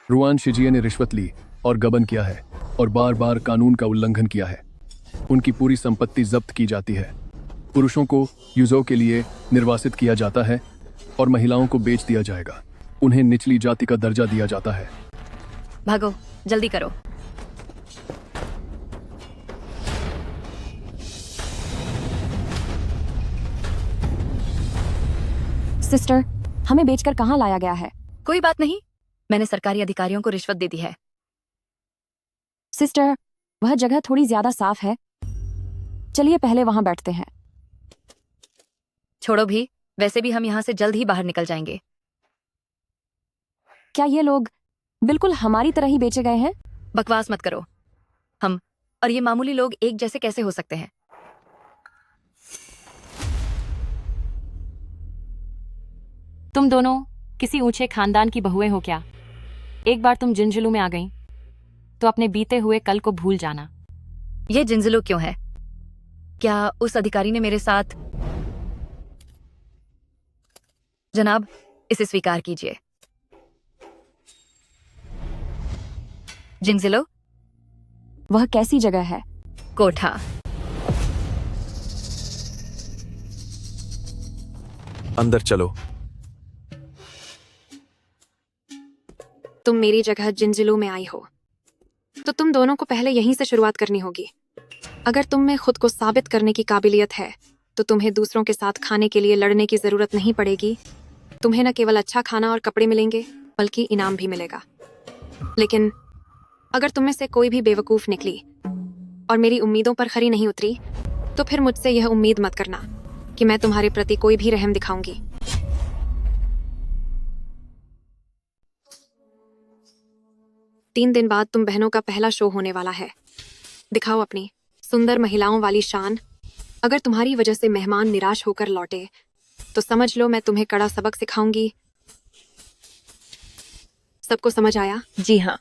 Ruan शिजिए ने रिश्वत ली और गबन किया है और बार बार कानून का उल्लंघन किया है। उनकी पूरी संपत्ति जब्त की जाती है। पुरुषों को युजों के लिए निर्वासित किया जाता है और महिलाओं को बेच दिया जाएगा। उन्हें निचली जाति का दर्जा दिया जाता है। भागो, जल्दी करो। सिस्टर, हमें बेचकर कहाँ लाया गया है? कोई बात नहीं, मैंने सरकारी अधिकारियों को रिश्वत दे दी है। सिस्टर, वह जगह थोड़ी ज्यादा साफ है। चलिए पहले वहां बैठते हैं। छोड़ो भी, वैसे भी हम यहाँ से जल्द ही बाहर निकल जाएंगे। क्या ये लोग बिल्कुल हमारी तरह ही बेचे गए हैं? बकवास मत करो। हम और ये मामूली लोग एक जैसे कैसे हो सकते हैं? तुम दोनों किसी ऊंचे खानदान की बहुएं हो क्या? एक बार तुम जिंजिलू में आ गईं, तो अपने बीते हुए कल को भूल जाना। ये जिंजिलू क्यों है? क्या उस अधिकारी ने मेरे साथ? जनाब, इसे स्वीकार कीजिए। जिंजिलो, वह कैसी जगह है? कोठा। अंदर चलो। तुम मेरी जगह जिंजिलू में आई हो, तो तुम दोनों को पहले यहीं से शुरुआत करनी होगी। अगर तुम में खुद को साबित करने की काबिलियत है, तो तुम्हें दूसरों के साथ खाने के लिए लड़ने की जरूरत नहीं पड़ेगी। तुम्हें न केवल अच्छा खाना और कपड़े मिलेंगे, बल्कि इनाम भी मिलेगा। लेकिन अगर तुम में से कोई भी बेवकूफ निकली और मेरी उम्मीदों पर खरी नहीं उतरी, तो फिर मुझसे यह उम्मीद मत करना कि मैं तुम्हारे प्रति कोई भी रहम दिखाऊंगी। तीन दिन बाद तुम बहनों का पहला शो होने वाला है। दिखाओ अपनी सुंदर महिलाओं वाली शान। अगर तुम्हारी वजह से मेहमान निराश होकर लौटे, तो समझ लो मैं तुम्हें कड़ा सबक सिखाऊंगी। सबको समझ आया? जी हाँ।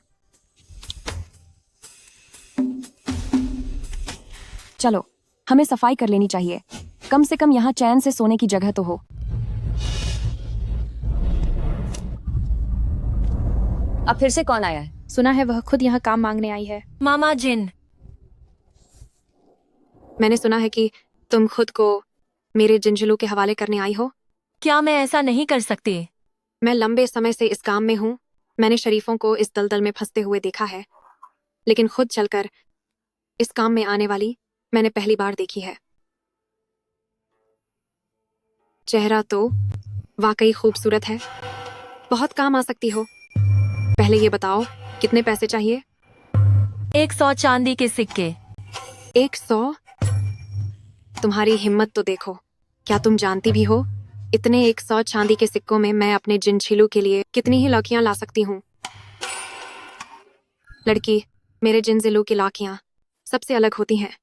चलो, हमें सफाई कर लेनी चाहिए। कम से कम यहाँ चैन से सोने की जगह तो हो। अब फिर से कौन आया है? सुना है वह खुद यहाँ काम मांगने आई है। मामा जिन। मैंने सुना है कि तुम खुद को मेरे जिंजिलू के हवाले करने आई हो। क्या मैं ऐसा नहीं कर सकती? मैं लंबे समय से इस काम में हूँ। मैंने शरीफों को इस दलदल में फंसते हुए देखा है, लेकिन खुद चलकर इस काम में आने वाली मैंने पहली बार देखी है। चेहरा तो वाकई खूबसूरत है। बहुत काम आ सकती हो। पहले ये बताओ, कितने पैसे चाहिए? 100 चांदी के सिक्के। 100? तुम्हारी हिम्मत तो देखो। क्या तुम जानती भी हो, इतने 100 चांदी के सिक्कों में मैं अपने जिंजिलू के लिए कितनी ही लौकियां ला सकती हूँ? लड़की, मेरे जिंजिलू की लौकियां सबसे अलग होती हैं।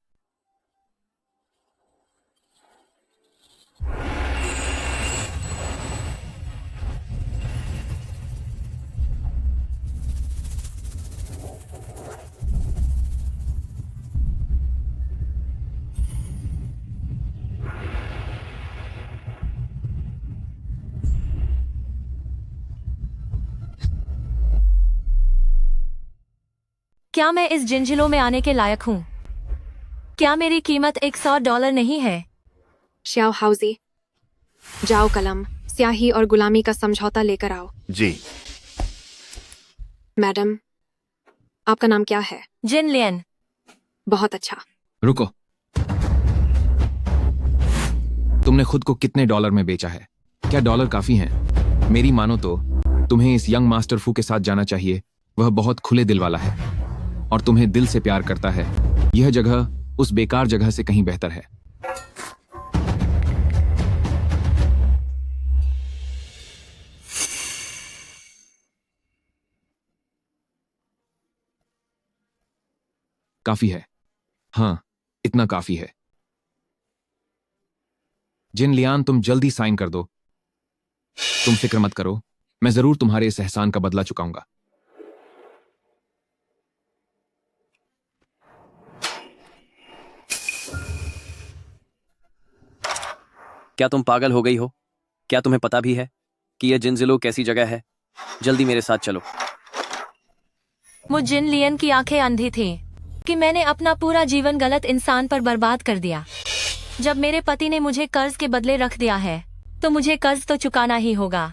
क्या मैं इस जिंजिलो में आने के लायक हूँ? क्या मेरी कीमत $100 नहीं है? श्याओ हाउजी, जाओ कलम, स्याही और गुलामी का समझौता लेकर आओ। जी। मैडम, आपका नाम क्या है? जिन लियन। बहुत अच्छा। रुको, तुमने खुद को कितने डॉलर में बेचा है? क्या डॉलर काफी हैं? मेरी मानो तो तुम्हें इस यंग मास्टर फू के साथ जाना चाहिए। वह बहुत खुले दिल वाला है और तुम्हें दिल से प्यार करता है। यह जगह उस बेकार जगह से कहीं बेहतर है। काफी है। हाँ, इतना काफी है। जिन लियान, तुम जल्दी साइन कर दो। तुम फिक्र मत करो, मैं जरूर तुम्हारे इस एहसान का बदला चुकाऊंगा। क्या तुम पागल हो गई हो? क्या तुम्हें पता भी है कि यह जिंजिलो कैसी जगह है? जल्दी मेरे साथ चलो। मुझ जिन लियन की आंखें अंधी थी कि मैंने अपना पूरा जीवन गलत इंसान पर बर्बाद कर दिया। जब मेरे पति ने मुझे कर्ज के बदले रख दिया है तो मुझे कर्ज तो चुकाना ही होगा।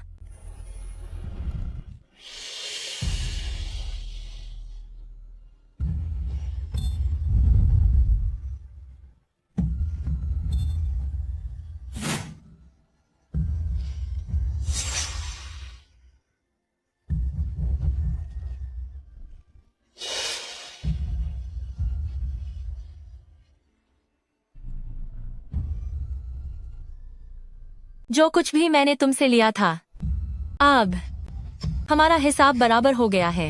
जो कुछ भी मैंने तुमसे लिया था, अब हमारा हिसाब बराबर हो गया है।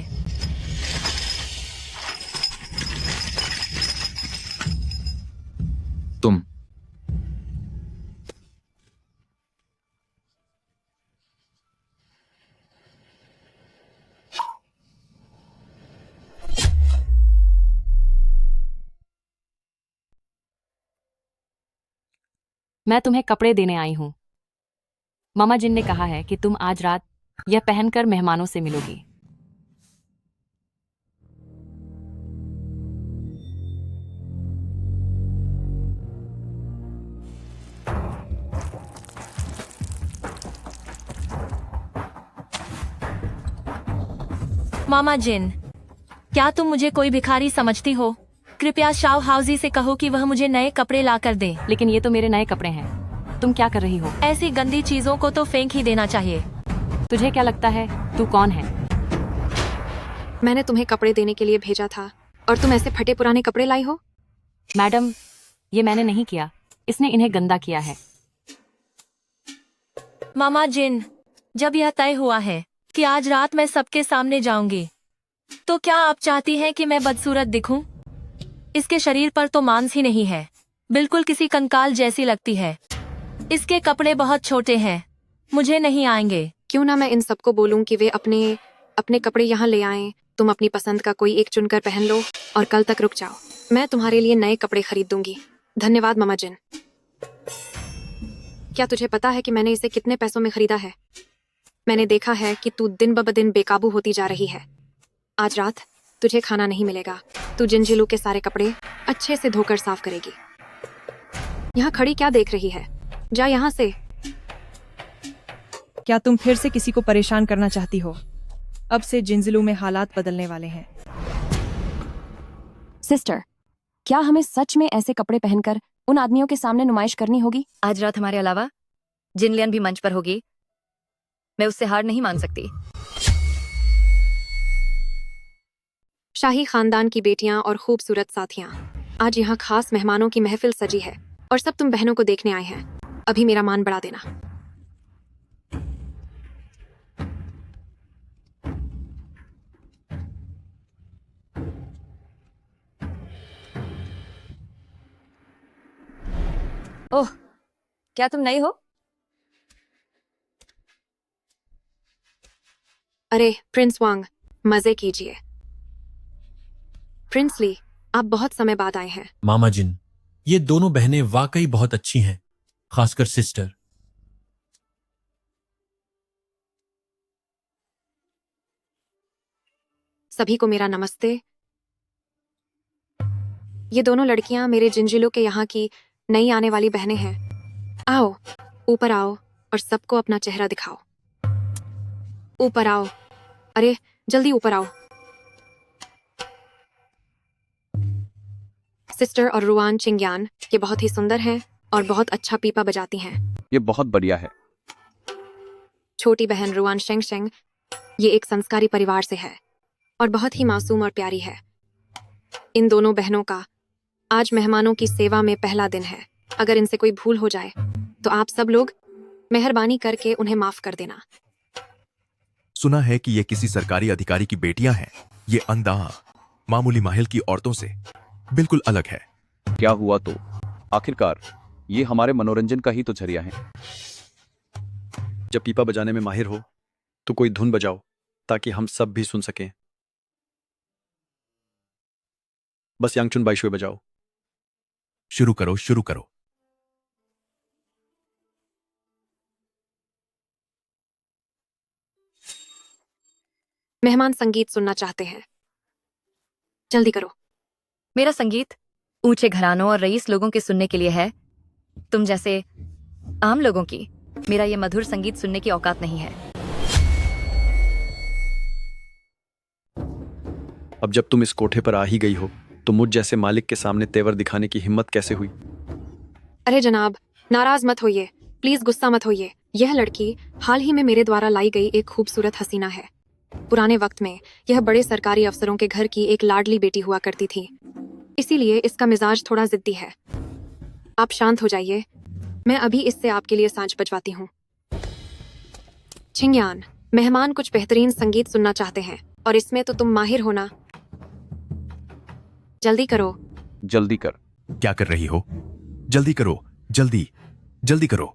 तुम मैं तुम्हें कपड़े देने आई हूँ। मामा जिन ने कहा है कि तुम आज रात यह पहनकर मेहमानों से मिलोगी। मामा जिन, क्या तुम मुझे कोई भिखारी समझती हो? कृपया शाव हाउजी से कहो कि वह मुझे नए कपड़े ला कर दे। लेकिन ये तो मेरे नए कपड़े हैं। तुम क्या कर रही हो? ऐसी गंदी चीजों को तो फेंक ही देना चाहिए। तुझे क्या लगता है तू कौन है? मैंने तुम्हें कपड़े देने के लिए भेजा था और तुम ऐसे फटे पुराने कपड़े लाई हो। मैडम, ये मैंने नहीं किया, इसने इन्हें गंदा किया है। मामा जिन, जब यह तय हुआ है कि आज रात मैं सबके सामने जाऊंगी, तो क्या आप चाहती हैं कि मैं बदसूरत दिखूं? इसके शरीर पर तो मांस ही नहीं है, बिल्कुल किसी कंकाल जैसी लगती है। इसके कपड़े बहुत छोटे हैं, मुझे नहीं आएंगे। क्यों ना मैं इन सबको बोलूं कि वे अपने अपने कपड़े यहाँ ले आएं। तुम अपनी पसंद का कोई एक चुनकर पहन लो और कल तक रुक जाओ। मैं तुम्हारे लिए नए कपड़े खरीद दूंगी। धन्यवाद मामा जिन। क्या तुझे पता है कि मैंने इसे कितने पैसों में खरीदा है? मैंने देखा है कि तू दिन ब दिन बेकाबू होती जा रही है। आज रात तुझे खाना नहीं मिलेगा। तू जिंजिलू के सारे कपड़े अच्छे से धोकर साफ करेगी। यहाँ खड़ी क्या देख रही है? जा यहाँ से। क्या तुम फिर से किसी को परेशान करना चाहती हो? अब से जिंजिलू में हालात बदलने वाले हैं। सिस्टर, क्या हमें सच में ऐसे कपड़े पहनकर उन आदमियों के सामने नुमाइश करनी होगी? आज रात हमारे अलावा जिनलियन भी मंच पर होगी। मैं उससे हार नहीं मान सकती। शाही खानदान की बेटियां और खूबसूरत साथियां, आज यहाँ खास मेहमानों की महफिल सजी है और सब तुम बहनों को देखने आए हैं। अभी मेरा मान बढ़ा देना। ओह, क्या तुम नई हो? अरे प्रिंस वांग, मजे कीजिए। प्रिंस ली, आप बहुत समय बाद आए हैं। मामा जिन, ये दोनों बहनें वाकई बहुत अच्छी हैं, खासकर सिस्टर। सभी को मेरा नमस्ते। ये दोनों लड़कियां मेरे जिंजिलो के यहाँ की नई आने वाली बहनें हैं। आओ, ऊपर आओ और सबको अपना चेहरा दिखाओ। ऊपर आओ, अरे जल्दी ऊपर आओ। सिस्टर और रुआन चिंग्यान, ये बहुत ही सुंदर हैं और बहुत अच्छा पीपा बजाती हैं। ये बहुत बढ़िया है। छोटी बहन रुआन शेंग शेंग, ये एक संस्कारी परिवार से है और बहुत ही मासूम और प्यारी है। इन दोनों बहनों का आज मेहमानों की सेवा में पहला दिन है। अगर इनसे कोई भूल हो जाए तो आप सब लोग मेहरबानी करके उन्हें माफ कर देना। सुना है कि ये किसी सरकारी अधिकारी की बेटियां हैं। ये अंधा मामूली महल की औरतों से बिल्कुल अलग है। क्या हुआ तो? आखिरकार ये हमारे मनोरंजन का ही तो जरिया है। जब पीपा बजाने में माहिर हो तो कोई धुन बजाओ ताकि हम सब भी सुन सकें। बस यांगचुन बाईशुए बजाओ। शुरू करो, शुरू करो। मेहमान संगीत सुनना चाहते हैं। जल्दी करो। मेरा संगीत ऊंचे घरानों और रईस लोगों के सुनने के लिए है। तुम जैसे आम लोगों की मेरा ये मधुर संगीत सुनने की औकात नहीं है। अब जब तुम इस कोठे पर आ ही गई हो तो मुझ जैसे मालिक के सामने तेवर दिखाने की हिम्मत कैसे हुई? अरे जनाब, नाराज मत होइए, प्लीज गुस्सा मत होइए। यह लड़की हाल ही में मेरे द्वारा लाई गई एक खूबसूरत हसीना है। पुराने वक्त में यह बड़े सरकारी अफसरों के घर की एक लाडली बेटी हुआ करती थी, इसीलिए इसका मिजाज थोड़ा जिद्दी है। आप शांत हो जाइए, मैं अभी इससे आपके लिए सांच बजवाती हूँ। छिंगयान, मेहमान कुछ बेहतरीन संगीत सुनना चाहते हैं और इसमें तो तुम माहिर हो ना। जल्दी करो। जल्दी कर। क्या कर रही हो? जल्दी करो, जल्दी जल्दी करो।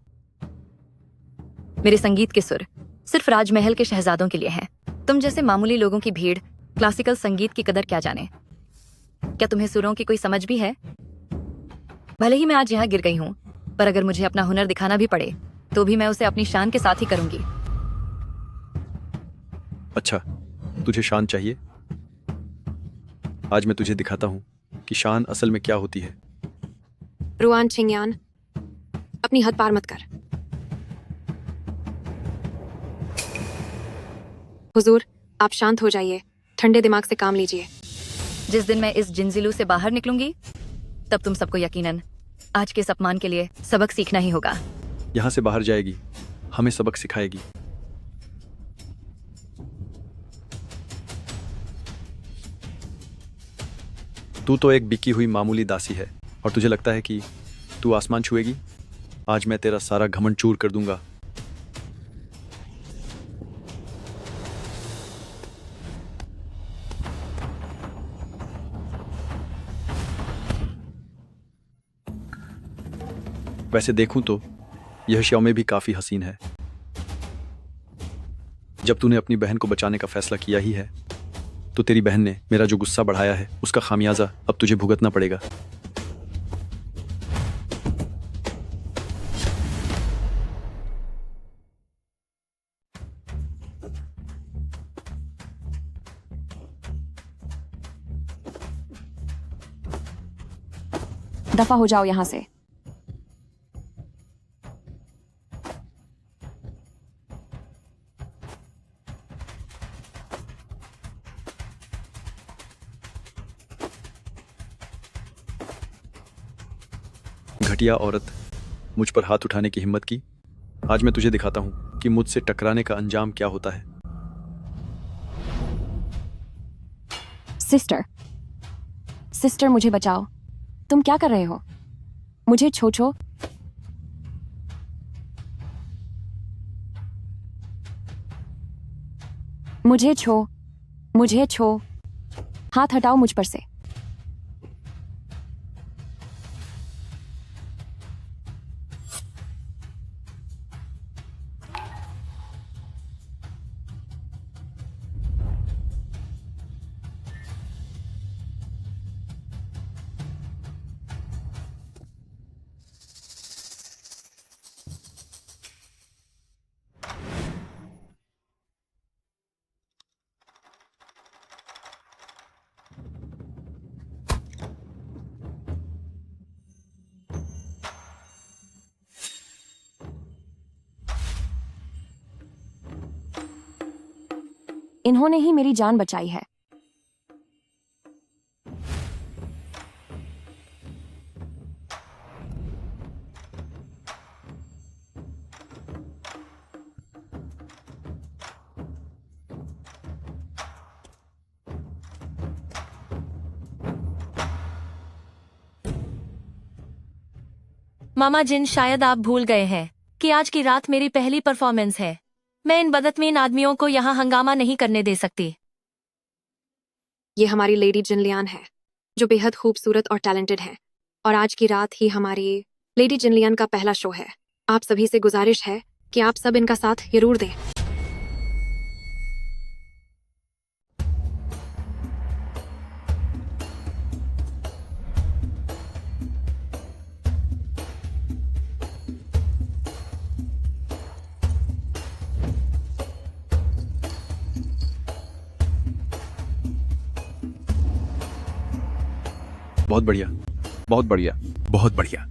मेरे संगीत के सुर सिर्फ राजमहल के शहजादों के लिए हैं। तुम जैसे मामूली लोगों की भीड़ क्लासिकल संगीत की कदर क्या जाने। क्या तुम्हें सुरों की कोई समझ भी है? भले ही मैं आज यहाँ गिर गई हूँ, पर अगर मुझे अपना हुनर दिखाना भी पड़े तो भी मैं उसे अपनी शान के साथ ही करूंगी। अच्छा, तुझे शान चाहिए? आज मैं तुझे दिखाता हूँ कि शान असल में क्या होती है। रुआन छिंगयान, अपनी हद पार मत कर। हुजूर, आप शांत हो जाइए, ठंडे दिमाग से काम लीजिए। जिस दिन मैं इस जिंजिलू से बाहर निकलूंगी तब तुम सबको यकीनन आज के इस अपमान के लिए सबक सीखना ही होगा। यहाँ से बाहर जाएगी, हमें सबक सिखाएगी। तू तो एक बिकी हुई मामूली दासी है और तुझे लगता है कि तू आसमान छुएगी? आज मैं तेरा सारा घमंड चूर कर दूंगा। वैसे देखूं तो यह श्यामे भी काफी हसीन है। जब तूने अपनी बहन को बचाने का फैसला किया ही है तो तेरी बहन ने मेरा जो गुस्सा बढ़ाया है उसका खामियाजा अब तुझे भुगतना पड़ेगा। दफा हो जाओ यहाँ से। घटिया औरत, मुझ पर हाथ उठाने की हिम्मत की। आज मैं तुझे दिखाता हूं कि मुझसे टकराने का अंजाम क्या होता है। सिस्टर, सिस्टर मुझे बचाओ। तुम क्या कर रहे हो? मुझे छो। मुझे छो। हाथ हटाओ मुझ पर से। इन्होंने ही मेरी जान बचाई है। मामा जिन, शायद आप भूल गए हैं कि आज की रात मेरी पहली परफॉर्मेंस है। मैं इन बदतमीन आदमियों को यहाँ हंगामा नहीं करने दे सकती। ये हमारी लेडी जिनलियान है जो बेहद खूबसूरत और टैलेंटेड है, और आज की रात ही हमारी लेडी जिनलियान का पहला शो है। आप सभी से गुजारिश है कि आप सब इनका साथ जरूर दें। बहुत बढ़िया। बहुत बढ़िया। बहुत बढ़िया।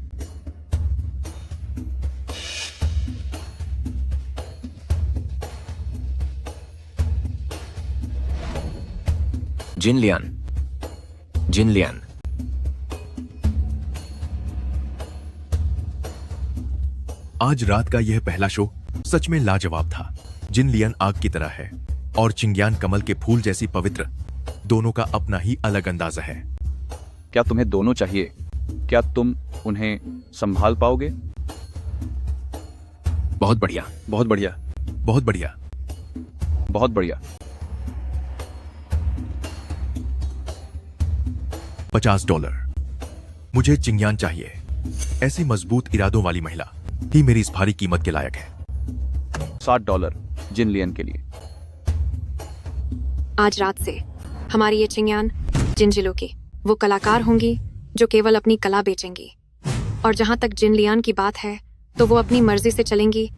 जिनलियान, जिनलियान, आज रात का यह पहला शो सच में लाजवाब था। जिनलियन आग की तरह है और चिंग्यान कमल के फूल जैसी पवित्र। दोनों का अपना ही अलग अंदाजा है। क्या तुम्हें दोनों चाहिए? क्या तुम उन्हें संभाल पाओगे? बहुत बढ़िया। बहुत बढ़िया। बहुत बढ़िया। बहुत बढ़िया। 50 डॉलर। मुझे चिंग्यान चाहिए। ऐसी मजबूत इरादों वाली महिला ही मेरी इस भारी कीमत के लायक है। $60 जिनलियन के लिए। आज रात से हमारी ये चिंग्यान जिनजिलो की वो कलाकार होंगी जो केवल अपनी कला बेचेंगी। और जहां तक जिनलियान की बात है तो वो अपनी मर्जी से चलेंगी।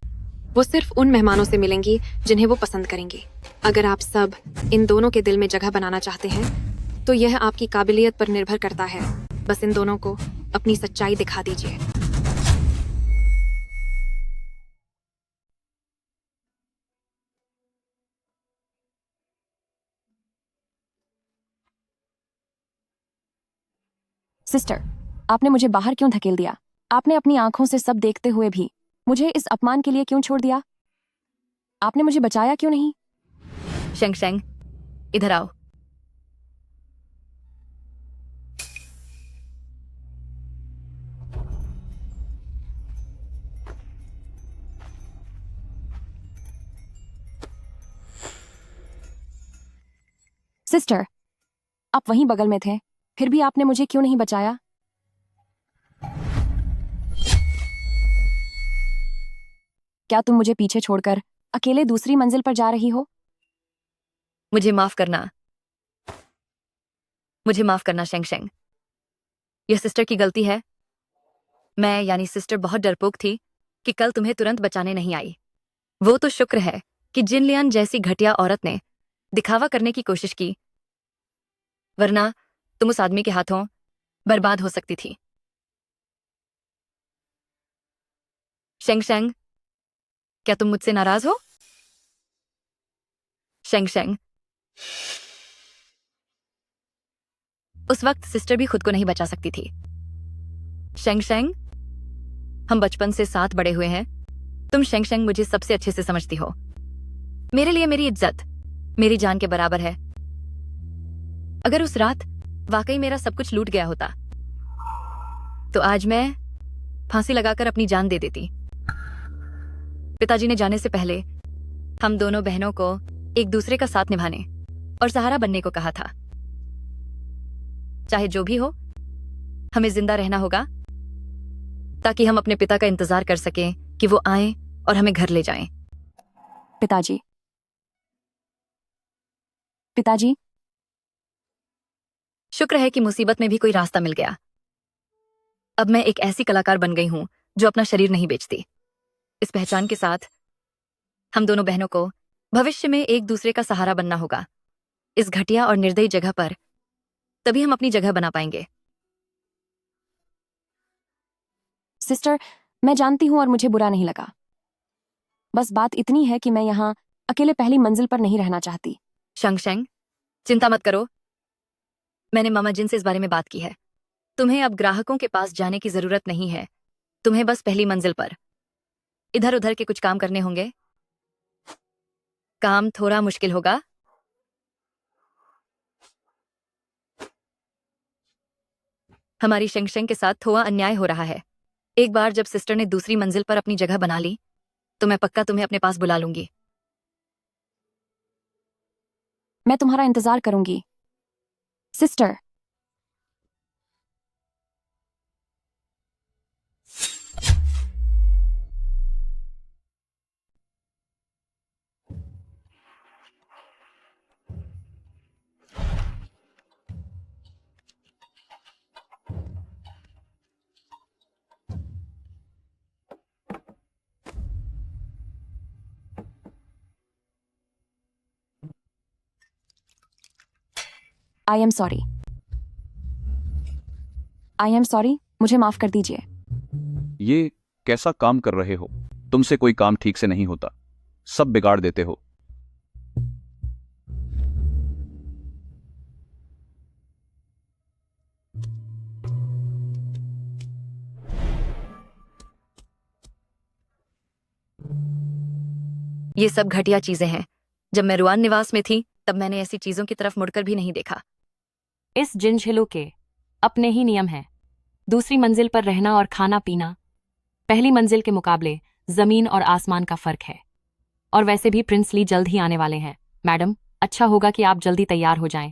वो सिर्फ उन मेहमानों से मिलेंगी जिन्हें वो पसंद करेंगी। अगर आप सब इन दोनों के दिल में जगह बनाना चाहते हैं तो यह आपकी काबिलियत पर निर्भर करता है। बस इन दोनों को अपनी सच्चाई दिखा दीजिए। सिस्टर, आपने मुझे बाहर क्यों धकेल दिया? आपने अपनी आंखों से सब देखते हुए भी मुझे इस अपमान के लिए क्यों छोड़ दिया? आपने मुझे बचाया क्यों नहीं? शेंग शेंग, इधर आओ। सिस्टर, आप वहीं बगल में थे, फिर भी आपने मुझे क्यों नहीं बचाया? क्या तुम मुझे पीछे छोड़कर अकेले दूसरी मंजिल पर जा रही हो? मुझे माफ करना। मुझे माफ करना शेंग शेंग। यह सिस्टर की गलती है। मैं यानी सिस्टर बहुत डरपोक थी कि कल तुम्हें तुरंत बचाने नहीं आई। वो तो शुक्र है कि जिनलियान जैसी घटिया औरत ने दिखावा करने की कोशिश की, वरना तुम उस आदमी के हाथों बर्बाद हो सकती थी। शेंग शेंग, क्या तुम मुझसे नाराज हो? शेंग शेंग, उस वक्त सिस्टर भी खुद को नहीं बचा सकती थी। शेंग शेंग, हम बचपन से साथ बड़े हुए हैं। तुम शेंग शेंग मुझे सबसे अच्छे से समझती हो। मेरे लिए मेरी इज्जत मेरी जान के बराबर है। अगर उस रात वाकई मेरा सब कुछ लूट गया होता तो आज मैं फांसी लगाकर अपनी जान दे देती। पिताजी ने जाने से पहले हम दोनों बहनों को एक दूसरे का साथ निभाने और सहारा बनने को कहा था। चाहे जो भी हो, हमें जिंदा रहना होगा ताकि हम अपने पिता का इंतजार कर सकें कि वो आएं और हमें घर ले जाएं। पिताजी, पिताजी, शुक्र है कि मुसीबत में भी कोई रास्ता मिल गया। अब मैं एक ऐसी कलाकार बन गई हूं जो अपना शरीर नहीं बेचती। इस पहचान के साथ हम दोनों बहनों को भविष्य में एक दूसरे का सहारा बनना होगा। इस घटिया और निर्दयी जगह पर तभी हम अपनी जगह बना पाएंगे। सिस्टर, मैं जानती हूं और मुझे बुरा नहीं लगा। बस बात इतनी है कि मैं यहाँ अकेले पहली मंजिल पर नहीं रहना चाहती। शेंग शेंग, चिंता मत करो। मैंने मामा जिन से इस बारे में बात की है। तुम्हें अब ग्राहकों के पास जाने की जरूरत नहीं है। तुम्हें बस पहली मंजिल पर इधर उधर के कुछ काम करने होंगे। काम थोड़ा मुश्किल होगा। हमारी शेंग शेंग के साथ थोड़ा अन्याय हो रहा है। एक बार जब सिस्टर ने दूसरी मंजिल पर अपनी जगह बना ली तो मैं पक्का तुम्हें अपने पास बुला लूंगी। मैं तुम्हारा इंतजार करूंगी, sister. I am sorry. I am sorry, मुझे माफ कर दीजिए। ये कैसा काम कर रहे हो? तुमसे कोई काम ठीक से नहीं होता, सब बिगाड़ देते हो। ये सब घटिया चीजें हैं। जब मैं रुआन निवास में थी तब मैंने ऐसी चीजों की तरफ मुड़कर भी नहीं देखा। इस जिनझिलो के अपने ही नियम हैं। दूसरी मंजिल पर रहना और खाना पीना पहली मंजिल के मुकाबले जमीन और आसमान का फर्क है। और वैसे भी प्रिंस ली जल्द ही आने वाले हैं। मैडम, अच्छा होगा कि आप जल्दी तैयार हो जाएं।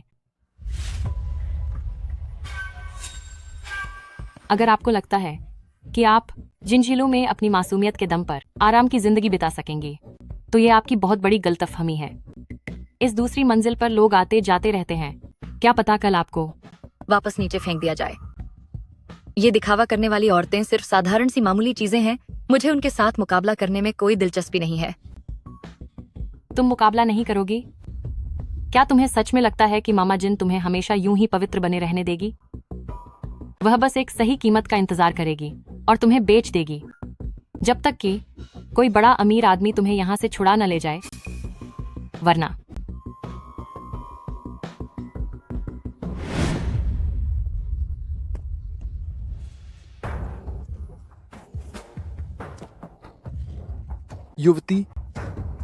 अगर आपको लगता है कि आप जिनझिलो में अपनी मासूमियत के दम पर आराम की जिंदगी बिता सकेंगी तो ये आपकी बहुत बड़ी गलतफहमी है। इस दूसरी मंजिल पर लोग आते जाते रहते हैं। क्या पता कल आपको वापस नीचे फेंक दिया जाए। ये दिखावा करने वाली औरतें सिर्फ साधारण सी मामूली चीजें हैं। मुझे उनके साथ मुकाबला करने में कोई दिलचस्पी नहीं है। तुम मुकाबला नहीं करोगी? क्या तुम्हें सच में लगता है कि मामा जिन तुम्हें हमेशा यूं ही पवित्र बने रहने देगी? वह बस एक सही कीमत का इंतजार करेगी और तुम्हें बेच देगी जब तक कि कोई बड़ा अमीर आदमी तुम्हें यहां से छुड़ा न ले जाए, वरना युवती,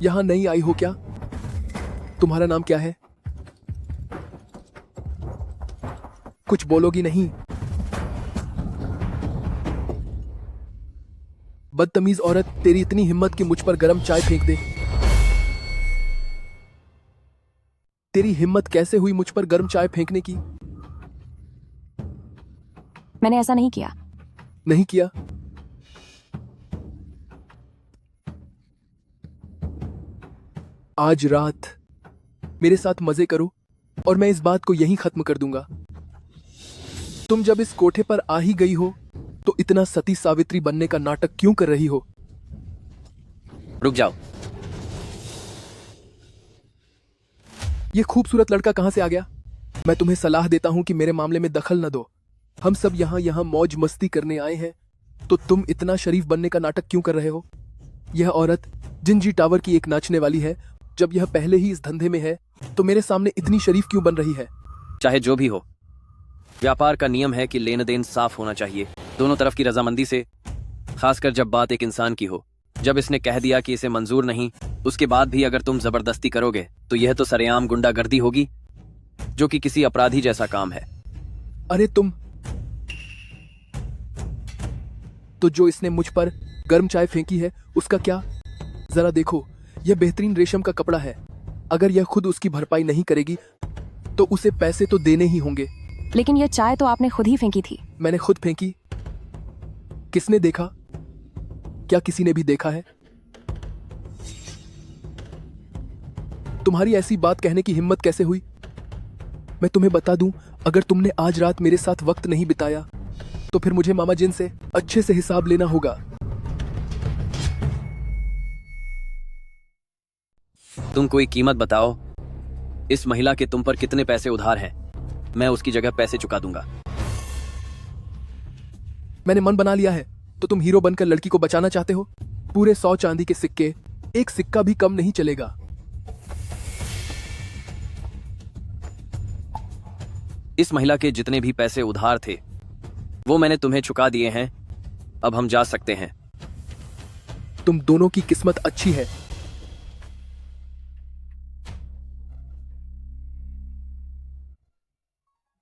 यहां नई आई हो क्या? तुम्हारा नाम क्या है? कुछ बोलोगी नहीं? बदतमीज औरत, तेरी इतनी हिम्मत कि मुझ पर गरम चाय फेंक दे। तेरी हिम्मत कैसे हुई मुझ पर गरम चाय फेंकने की? मैंने ऐसा नहीं किया। नहीं किया? आज रात मेरे साथ मजे करो और मैं इस बात को यहीं खत्म कर दूंगा। तुम जब इस कोठे पर आ ही गई हो तो इतना सती सावित्री बनने का नाटक क्यों कर रही हो? रुक जाओ। ये खूबसूरत लड़का कहां से आ गया? मैं तुम्हें सलाह देता हूं कि मेरे मामले में दखल न दो। हम सब यहां मौज मस्ती करने आए हैं, तो तुम इतना शरीफ बनने का नाटक क्यों कर रहे हो? यह औरत जिंजी टावर की एक नाचने वाली है। जब यह पहले ही इस धंधे में है तो मेरे सामने इतनी शरीफ क्यों बन रही है? चाहे जो भी हो, व्यापार का नियम है कि लेन देन साफ होना चाहिए, दोनों तरफ की रजामंदी से, खासकर जब बात एक इंसान की हो। जब इसने कह दिया कि इसे मंजूर नहीं, उसके बाद भी अगर तुम जबरदस्ती करोगे तो यह तो सरेआम गुंडागर्दी होगी, जो कि किसी अपराधी जैसा काम है। अरे तुम तो जो इसने मुझ पर गर्म चाय फेंकी है उसका क्या? जरा देखो, यह बेहतरीन रेशम का कपड़ा है। अगर यह खुद उसकी भरपाई नहीं करेगी तो उसे पैसे तो देने ही होंगे। लेकिन यह चाय तो आपने खुद ही फेंकी थी। मैंने खुद फेंकी? किसने देखा? क्या किसी ने भी देखा है? तुम्हारी ऐसी बात कहने की हिम्मत कैसे हुई? मैं तुम्हें बता दूं, अगर तुमने आज रात मेरे साथ वक्त नहीं बिताया तो फिर मुझे मामा जिन से अच्छे से हिसाब लेना होगा। तुम कोई कीमत बताओ। इस महिला के तुम पर कितने पैसे उधार हैं? मैं उसकी जगह पैसे चुका दूंगा। मैंने मन बना लिया है। तो तुम हीरो बनकर लड़की को बचाना चाहते हो? पूरे 100 चांदी के सिक्के, एक सिक्का भी कम नहीं चलेगा। इस महिला के जितने भी पैसे उधार थे वो मैंने तुम्हें चुका दिए हैं। अब हम जा सकते हैं। तुम दोनों की किस्मत अच्छी है।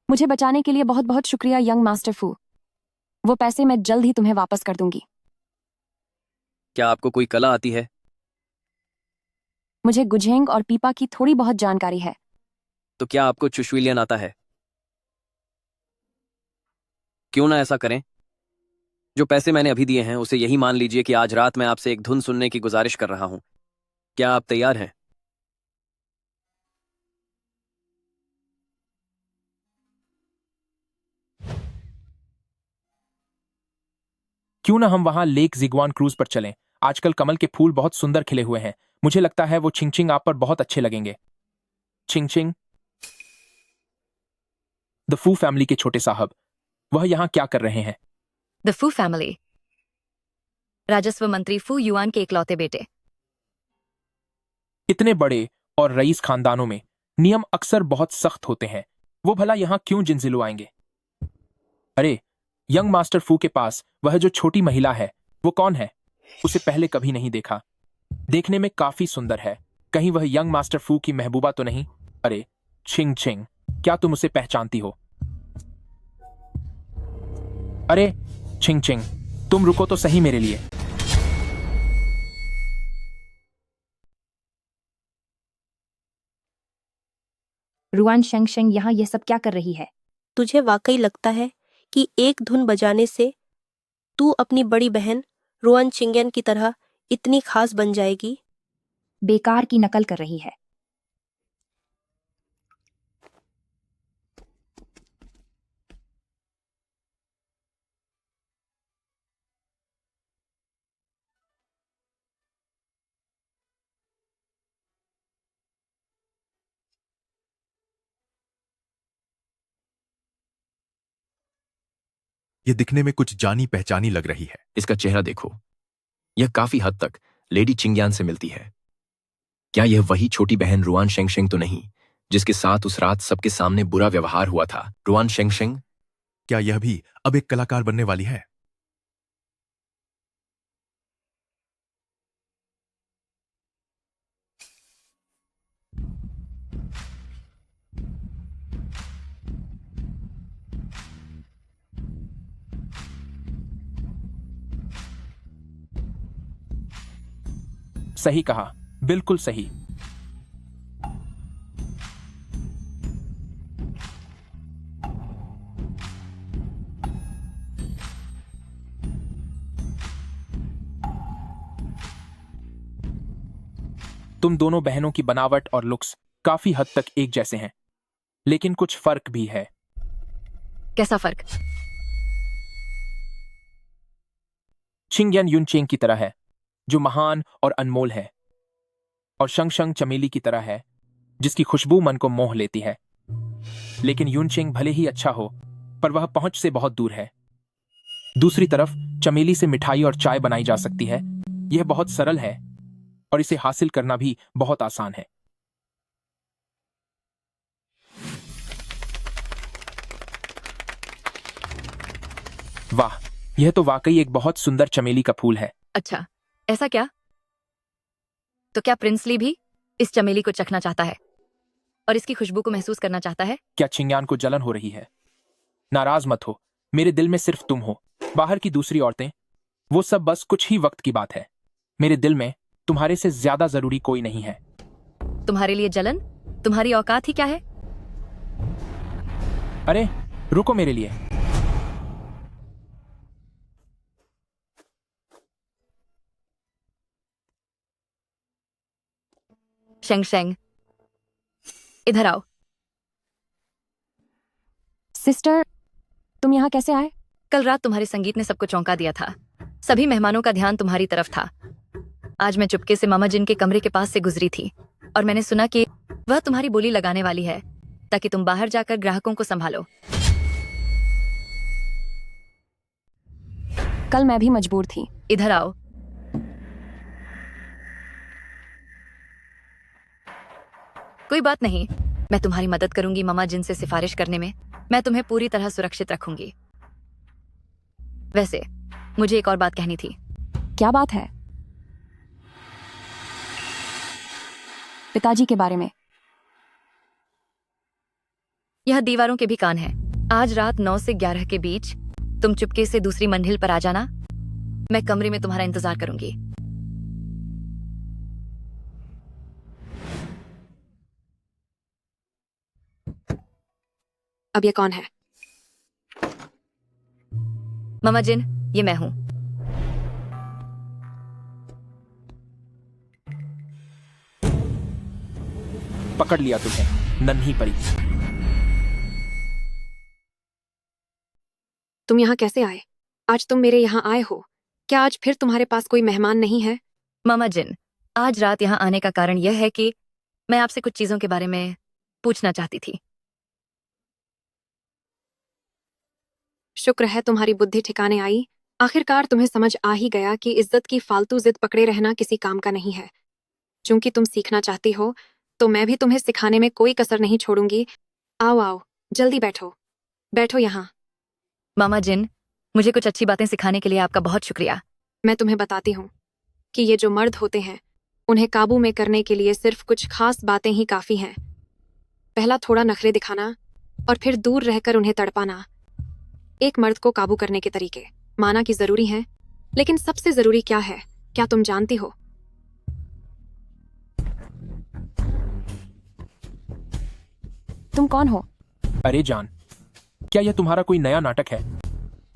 मुझे बचाने के लिए बहुत बहुत शुक्रिया यंग मास्टर फू। वो पैसे मैं जल्द ही तुम्हें वापस कर दूंगी। क्या आपको कोई कला आती है? मुझे गुझेंग और पीपा की थोड़ी बहुत जानकारी है। तो क्या आपको चुशविलियन आता है? क्यों ना ऐसा करें, जो पैसे मैंने अभी दिए हैं उसे यही मान लीजिए कि आज रात मैं आपसे एक धुन सुनने की गुजारिश कर रहा हूं। क्या आप तैयार हैं? क्यों ना हम वहां लेक जिगवान क्रूज पर चलें। आजकल कमल के फूल बहुत सुंदर खिले हुए हैं। मुझे लगता है वो छिंगछिंग आप पर बहुत अच्छे लगेंगे। छिंगछिंग, द फू फैमिली के छोटे साहब। वह यहाँ क्या कर रहे हैं? द फू फैमिली, राजस्व मंत्री फू युआन के इकलौते बेटे। इतने बड़े और रईस खानदानों में नियम अक्सर बहुत सख्त होते हैं। वो भला यहाँ क्यों जिनजिलो आएंगे? अरे, यंग मास्टर फू के पास वह जो छोटी महिला है, वो कौन है? उसे पहले कभी नहीं देखा। देखने में काफी सुंदर है। कहीं वह यंग मास्टर फू की महबूबा तो नहीं? अरे छिंग छिंग, क्या तुम उसे पहचानती हो? अरे छिंग छिंग, तुम रुको तो सही मेरे लिए। रुआन शेंगशेंग यहाँ यह सब क्या कर रही है? तुझे वाकई लगता है कि एक धुन बजाने से तू अपनी बड़ी बहन रुआन चिंगेन की तरह इतनी खास बन जाएगी? बेकार की नकल कर रही है। ये दिखने में कुछ जानी पहचानी लग रही है। इसका चेहरा देखो, यह काफी हद तक लेडी चिंग्यान से मिलती है। क्या यह वही छोटी बहन रुआन शेंगशेंग तो नहीं, जिसके साथ उस रात सबके सामने बुरा व्यवहार हुआ था? रुआन शेंगशेंग, क्या यह भी अब एक कलाकार बनने वाली है? सही कहा, बिल्कुल सही। तुम दोनों बहनों की बनावट और लुक्स काफी हद तक एक जैसे हैं, लेकिन कुछ फर्क भी है। कैसा फर्क? छिंगयान युनचेंग की तरह है, जो महान और अनमोल है, और शंगशंग चमेली की तरह है, जिसकी खुशबू मन को मोह लेती है। लेकिन युनचेंग भले ही अच्छा हो, पर वह पहुंच से बहुत दूर है। दूसरी तरफ चमेली से मिठाई और चाय बनाई जा सकती है। यह बहुत सरल है और इसे हासिल करना भी बहुत आसान है। वाह, यह तो वाकई एक बहुत सुंदर चमेली का फूल है। अच्छा, ऐसा क्या? तो क्या प्रिंसली भी इस चमेली को चखना चाहता है और इसकी खुशबू को महसूस करना चाहता है? क्या छिंगयान को जलन हो रही है? नाराज मत हो, मेरे दिल में सिर्फ तुम हो। बाहर की दूसरी औरतें, वो सब बस कुछ ही वक्त की बात है। मेरे दिल में तुम्हारे से ज्यादा जरूरी कोई नहीं है। तुम्हारे लिए जलन तुम्हारी औकात ही क्या है? अरे रुको मेरे लिए। शेंगशेंग, इधर आओ। सिस्टर, तुम यहाँ कैसे आए? कल रात तुम्हारे संगीत ने सबको चौंका दिया था। सभी मेहमानों का ध्यान तुम्हारी तरफ था। आज मैं चुपके से मामा जिन के कमरे के पास से गुजरी थी और मैंने सुना कि वह तुम्हारी बोली लगाने वाली है ताकि तुम बाहर जाकर ग्राहकों को संभालो। कल मैं भी मजबूर थी। इधर आओ। कोई बात नहीं, मैं तुम्हारी मदद करूंगी मामा जिन से सिफारिश करने में। मैं तुम्हें पूरी तरह सुरक्षित रखूंगी। वैसे मुझे एक और बात कहनी थी। क्या बात है? पिताजी के बारे में। यह दीवारों के भी कान है। आज रात 9 से 11 के बीच तुम चुपके से दूसरी मंजिल पर आ जाना। मैं कमरे में तुम्हारा इंतजार करूंगी। अब ये कौन है? मामा जिन, ये मैं हूं। पकड़ लिया तुम्हें, नन्ही परी। तुम यहाँ कैसे आए? आज तुम मेरे यहाँ आए हो। क्या आज फिर तुम्हारे पास कोई मेहमान नहीं है? मामा जिन, आज रात यहाँ आने का कारण यह है कि मैं आपसे कुछ चीजों के बारे में पूछना चाहती थी। शुक्र है तुम्हारी बुद्धि ठिकाने आई। आखिरकार तुम्हें समझ आ ही गया कि इज्जत की फालतू जिद पकड़े रहना किसी काम का नहीं है। चूंकि तुम सीखना चाहती हो तो मैं भी तुम्हें सिखाने में कोई कसर नहीं छोड़ूंगी। आओ आओ, जल्दी बैठो, बैठो यहाँ। मामा जिन, मुझे कुछ अच्छी बातें सिखाने के लिए आपका बहुत शुक्रिया। मैं तुम्हें बताती हूँ कि ये जो मर्द होते हैं उन्हें काबू में करने के लिए सिर्फ कुछ खास बातें ही काफी हैं। पहला थोड़ा नखरे दिखाना और फिर दूर रहकर उन्हें तड़पाना। एक मर्द को काबू करने के तरीके माना कि जरूरी हैं, लेकिन सबसे जरूरी क्या है, क्या तुम जानती हो? तुम कौन हो? अरे जान, क्या यह तुम्हारा कोई नया नाटक है?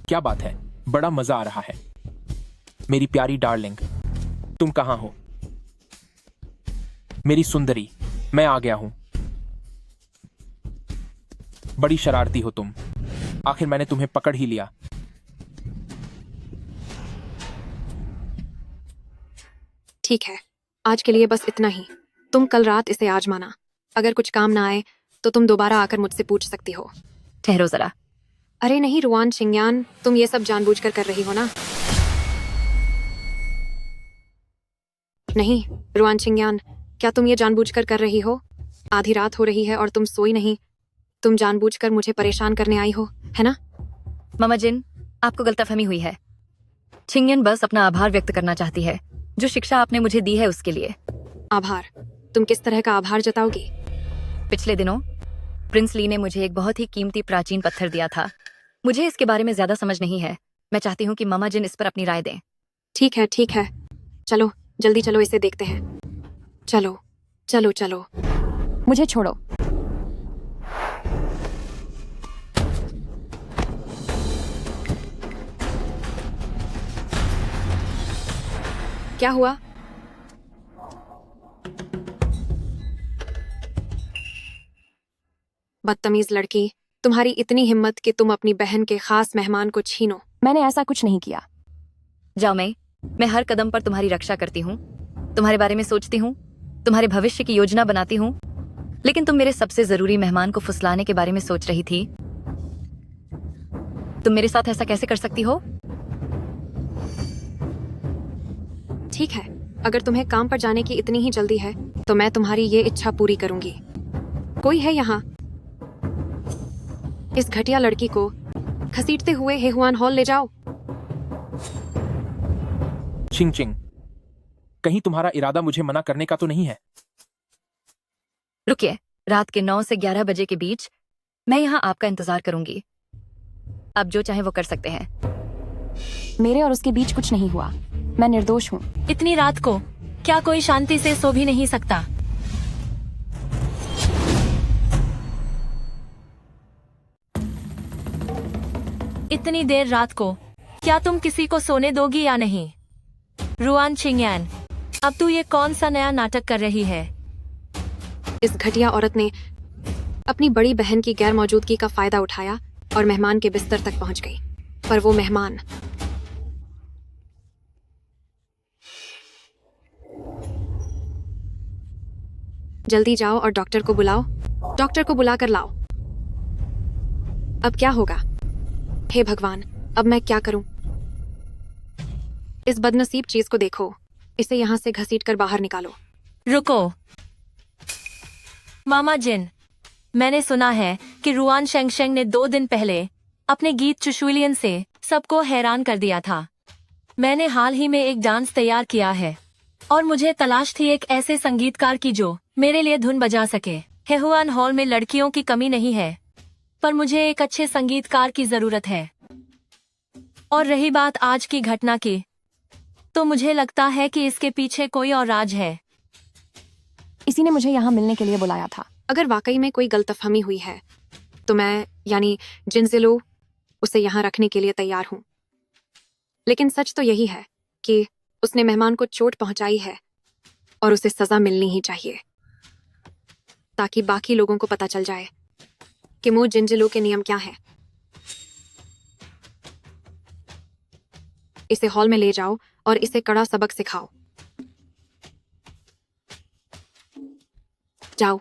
क्या बात है, बड़ा मजा आ रहा है। मेरी प्यारी डार्लिंग, तुम कहाँ हो? मेरी सुंदरी, मैं आ गया हूं। बड़ी शरारती हो तुम, आखिर मैंने तुम्हें पकड़ ही लिया। ठीक है, आज के लिए बस इतना ही। तुम कल रात इसे आजमाना। अगर कुछ काम ना आए तो तुम दोबारा आकर मुझसे पूछ सकती हो। ठहरो जरा। अरे नहीं रुआन छिंगयान, तुम ये सब जानबूझकर कर रही हो ना? नहीं रुआन छिंगयान, क्या तुम ये जानबूझकर कर रही हो? आधी रात हो रही है और तुम सोई नहीं। तुम जानबूझकर मुझे परेशान करने आई हो, है ना? मामा जिन, आपको गलतफहमी हुई है। छिंगयन बस अपना आभार व्यक्त करना चाहती है, जो शिक्षा आपने मुझे दी है उसके लिए। आभार? तुम किस तरह का आभार जताओगी? पिछले दिनों प्रिंस ली ने मुझे एक बहुत ही कीमती प्राचीन पत्थर दिया था। मुझे इसके बारे में ज्यादा समझ नहीं है। मैं चाहती हूँ कि मामा जिन इस पर अपनी राय दें। ठीक है ठीक है, चलो जल्दी चलो, इसे देखते हैं। चलो चलो चलो, मुझे छोड़ो। क्या हुआ? बदतमीज लड़की, तुम्हारी इतनी हिम्मत कि तुम अपनी बहन के खास मेहमान को छीनो। मैंने ऐसा कुछ नहीं किया। जाओ मैं हर कदम पर तुम्हारी रक्षा करती हूँ, तुम्हारे बारे में सोचती हूँ, तुम्हारे भविष्य की योजना बनाती हूँ, लेकिन तुम मेरे सबसे जरूरी मेहमान को फुसलाने के बारे में सोच रही थी। तुम मेरे साथ ऐसा कैसे कर सकती हो? ठीक है, अगर तुम्हें काम पर जाने की इतनी ही जल्दी है तो मैं तुम्हारी ये इच्छा पूरी करूंगी। कोई है यहाँ? इस घटिया लड़की को घसीटते हुए हेहुआन हॉल ले जाओ। चिंग चिंग, कहीं तुम्हारा इरादा मुझे मना करने का तो नहीं है? रुकिए, रात के 9 से 11 बजे के बीच मैं यहाँ आपका इंतजार करूंगी। आप जो चाहे वो कर सकते हैं। मेरे और उसके बीच कुछ नहीं हुआ, मैं निर्दोष हूँ। इतनी रात को क्या कोई शांति से सो भी नहीं सकता? इतनी देर रात को क्या तुम किसी को सोने दोगी या नहीं? रुआन छिंगयान, अब तू ये कौन सा नया नाटक कर रही है? इस घटिया औरत ने अपनी बड़ी बहन की गैर मौजूदगी का फायदा उठाया और मेहमान के बिस्तर तक पहुंच गई। पर वो मेहमान जल्दी जाओ और डॉक्टर को बुलाओ, डॉक्टर को बुला कर लाओ। अब क्या होगा? हे भगवान, अब मैं क्या करूं? इस बदनसीब चीज को देखो, इसे यहाँ से घसीटकर बाहर निकालो। रुको मामा जिन, मैंने सुना है कि रुआन शेंगशेंग ने 2 दिन पहले अपने गीत चुशुलियन से सबको हैरान कर दिया था। मैंने हाल ही में एक डांस तैयार किया है और मुझे तलाश थी एक ऐसे संगीतकार की जो मेरे लिए धुन बजा सके। हेहुआन हॉल में लड़कियों की कमी नहीं है, पर मुझे एक अच्छे संगीतकार की जरूरत है। और रही बात आज की घटना की, तो मुझे लगता है कि इसके पीछे कोई और राज है। इसी ने मुझे यहाँ मिलने के लिए बुलाया था। अगर वाकई में कोई गलतफहमी हुई है तो मैं यानी जिनजिलो उसे यहाँ रखने के लिए तैयार हूँ। लेकिन सच तो यही है कि उसने मेहमान को चोट पहुंचाई है और उसे सजा मिलनी ही चाहिए, ताकि बाकी लोगों को पता चल जाए कि मो जिनजिलो के नियम क्या हैं। इसे हॉल में ले जाओ और इसे कड़ा सबक सिखाओ। जाओ।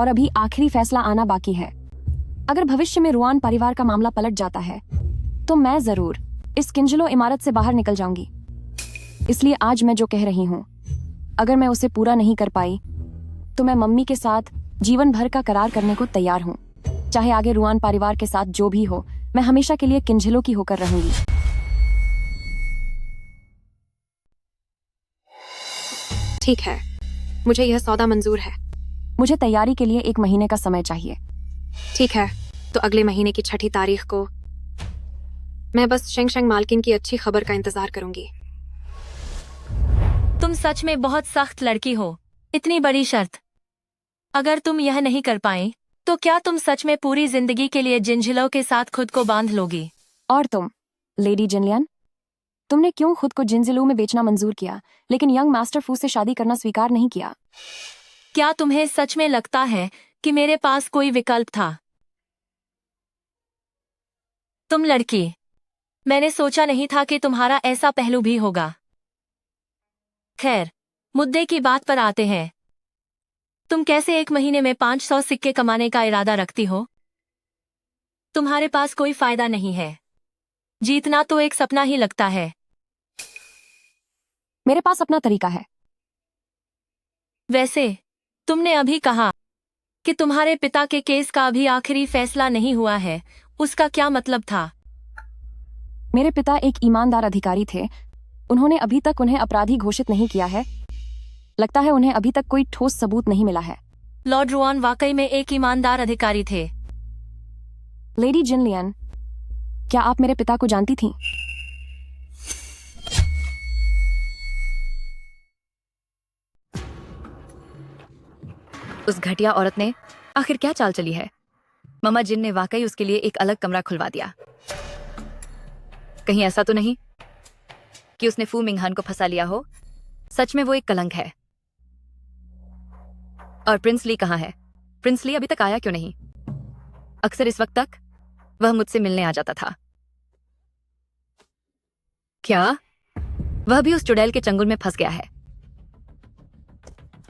और अभी आखिरी फैसला आना बाकी है। अगर भविष्य में रुआन परिवार का मामला पलट जाता है तो मैं जरूर इस किंजलो इमारत से बाहर निकल जाऊंगी। इसलिए आज मैं जो कह रही हूँ, अगर मैं उसे पूरा नहीं कर पाई तो मैं मम्मी के साथ जीवन भर का करार करने को तैयार हूँ। चाहे आगे रुआन परिवार के साथ जो भी हो, मैं हमेशा के लिए किंजलो की होकर रहूंगी। ठीक है, मुझे यह सौदा मंजूर है। मुझे तैयारी के लिए 1 महीने का समय चाहिए। ठीक है, तो अगले महीने की 6 तारीख को मैं बस शेंगशेंग मालकिन की अच्छी खबर का इंतजार करूंगी। तुम सच में बहुत सख्त लड़की हो। इतनी बड़ी शर्त, अगर तुम यह नहीं कर पाए तो क्या तुम सच में पूरी जिंदगी के लिए जिनझिलो के साथ खुद को बांध लोगी? और तुम, लेडी जिनलियन, तुमने क्यों खुद को जिनजिलू में बेचना मंजूर किया लेकिन यंग मास्टर फू से शादी करना स्वीकार नहीं किया? क्या तुम्हें सच में लगता है कि मेरे पास कोई विकल्प था? तुम लड़की, मैंने सोचा नहीं था कि तुम्हारा ऐसा पहलू भी होगा। खैर, मुद्दे की बात पर आते हैं। तुम कैसे 1 महीने में 500 सिक्के कमाने का इरादा रखती हो? तुम्हारे पास कोई फायदा नहीं है। जीतना तो एक सपना ही लगता है। मेरे पास अपना तरीका है। वैसे तुमने अभी कहा कि तुम्हारे पिता के केस का अभी आखिरी फैसला नहीं हुआ है, उसका क्या मतलब था? मेरे पिता एक ईमानदार अधिकारी थे। उन्होंने अभी तक उन्हें अपराधी घोषित नहीं किया है। लगता है उन्हें अभी तक कोई ठोस सबूत नहीं मिला है। लॉर्ड रुआन वाकई में एक ईमानदार अधिकारी थे। लेडी जिनलियन, क्या आप मेरे पिता को जानती थीं? उस घटिया औरत ने आखिर क्या चाल चली है? मामा जिन ने वाकई उसके लिए एक अलग कमरा खुलवा दिया। कहीं ऐसा तो नहीं कि उसने फू मिंगहान को फंसा लिया हो? सच में वो एक कलंक है। और प्रिंस ली कहाँ है? प्रिंस ली अभी तक आया क्यों नहीं? अक्सर इस वक्त तक वह मुझसे मिलने आ जाता था। क्या वह भी उस चुड़ैल के चंगुल में फंस गया है?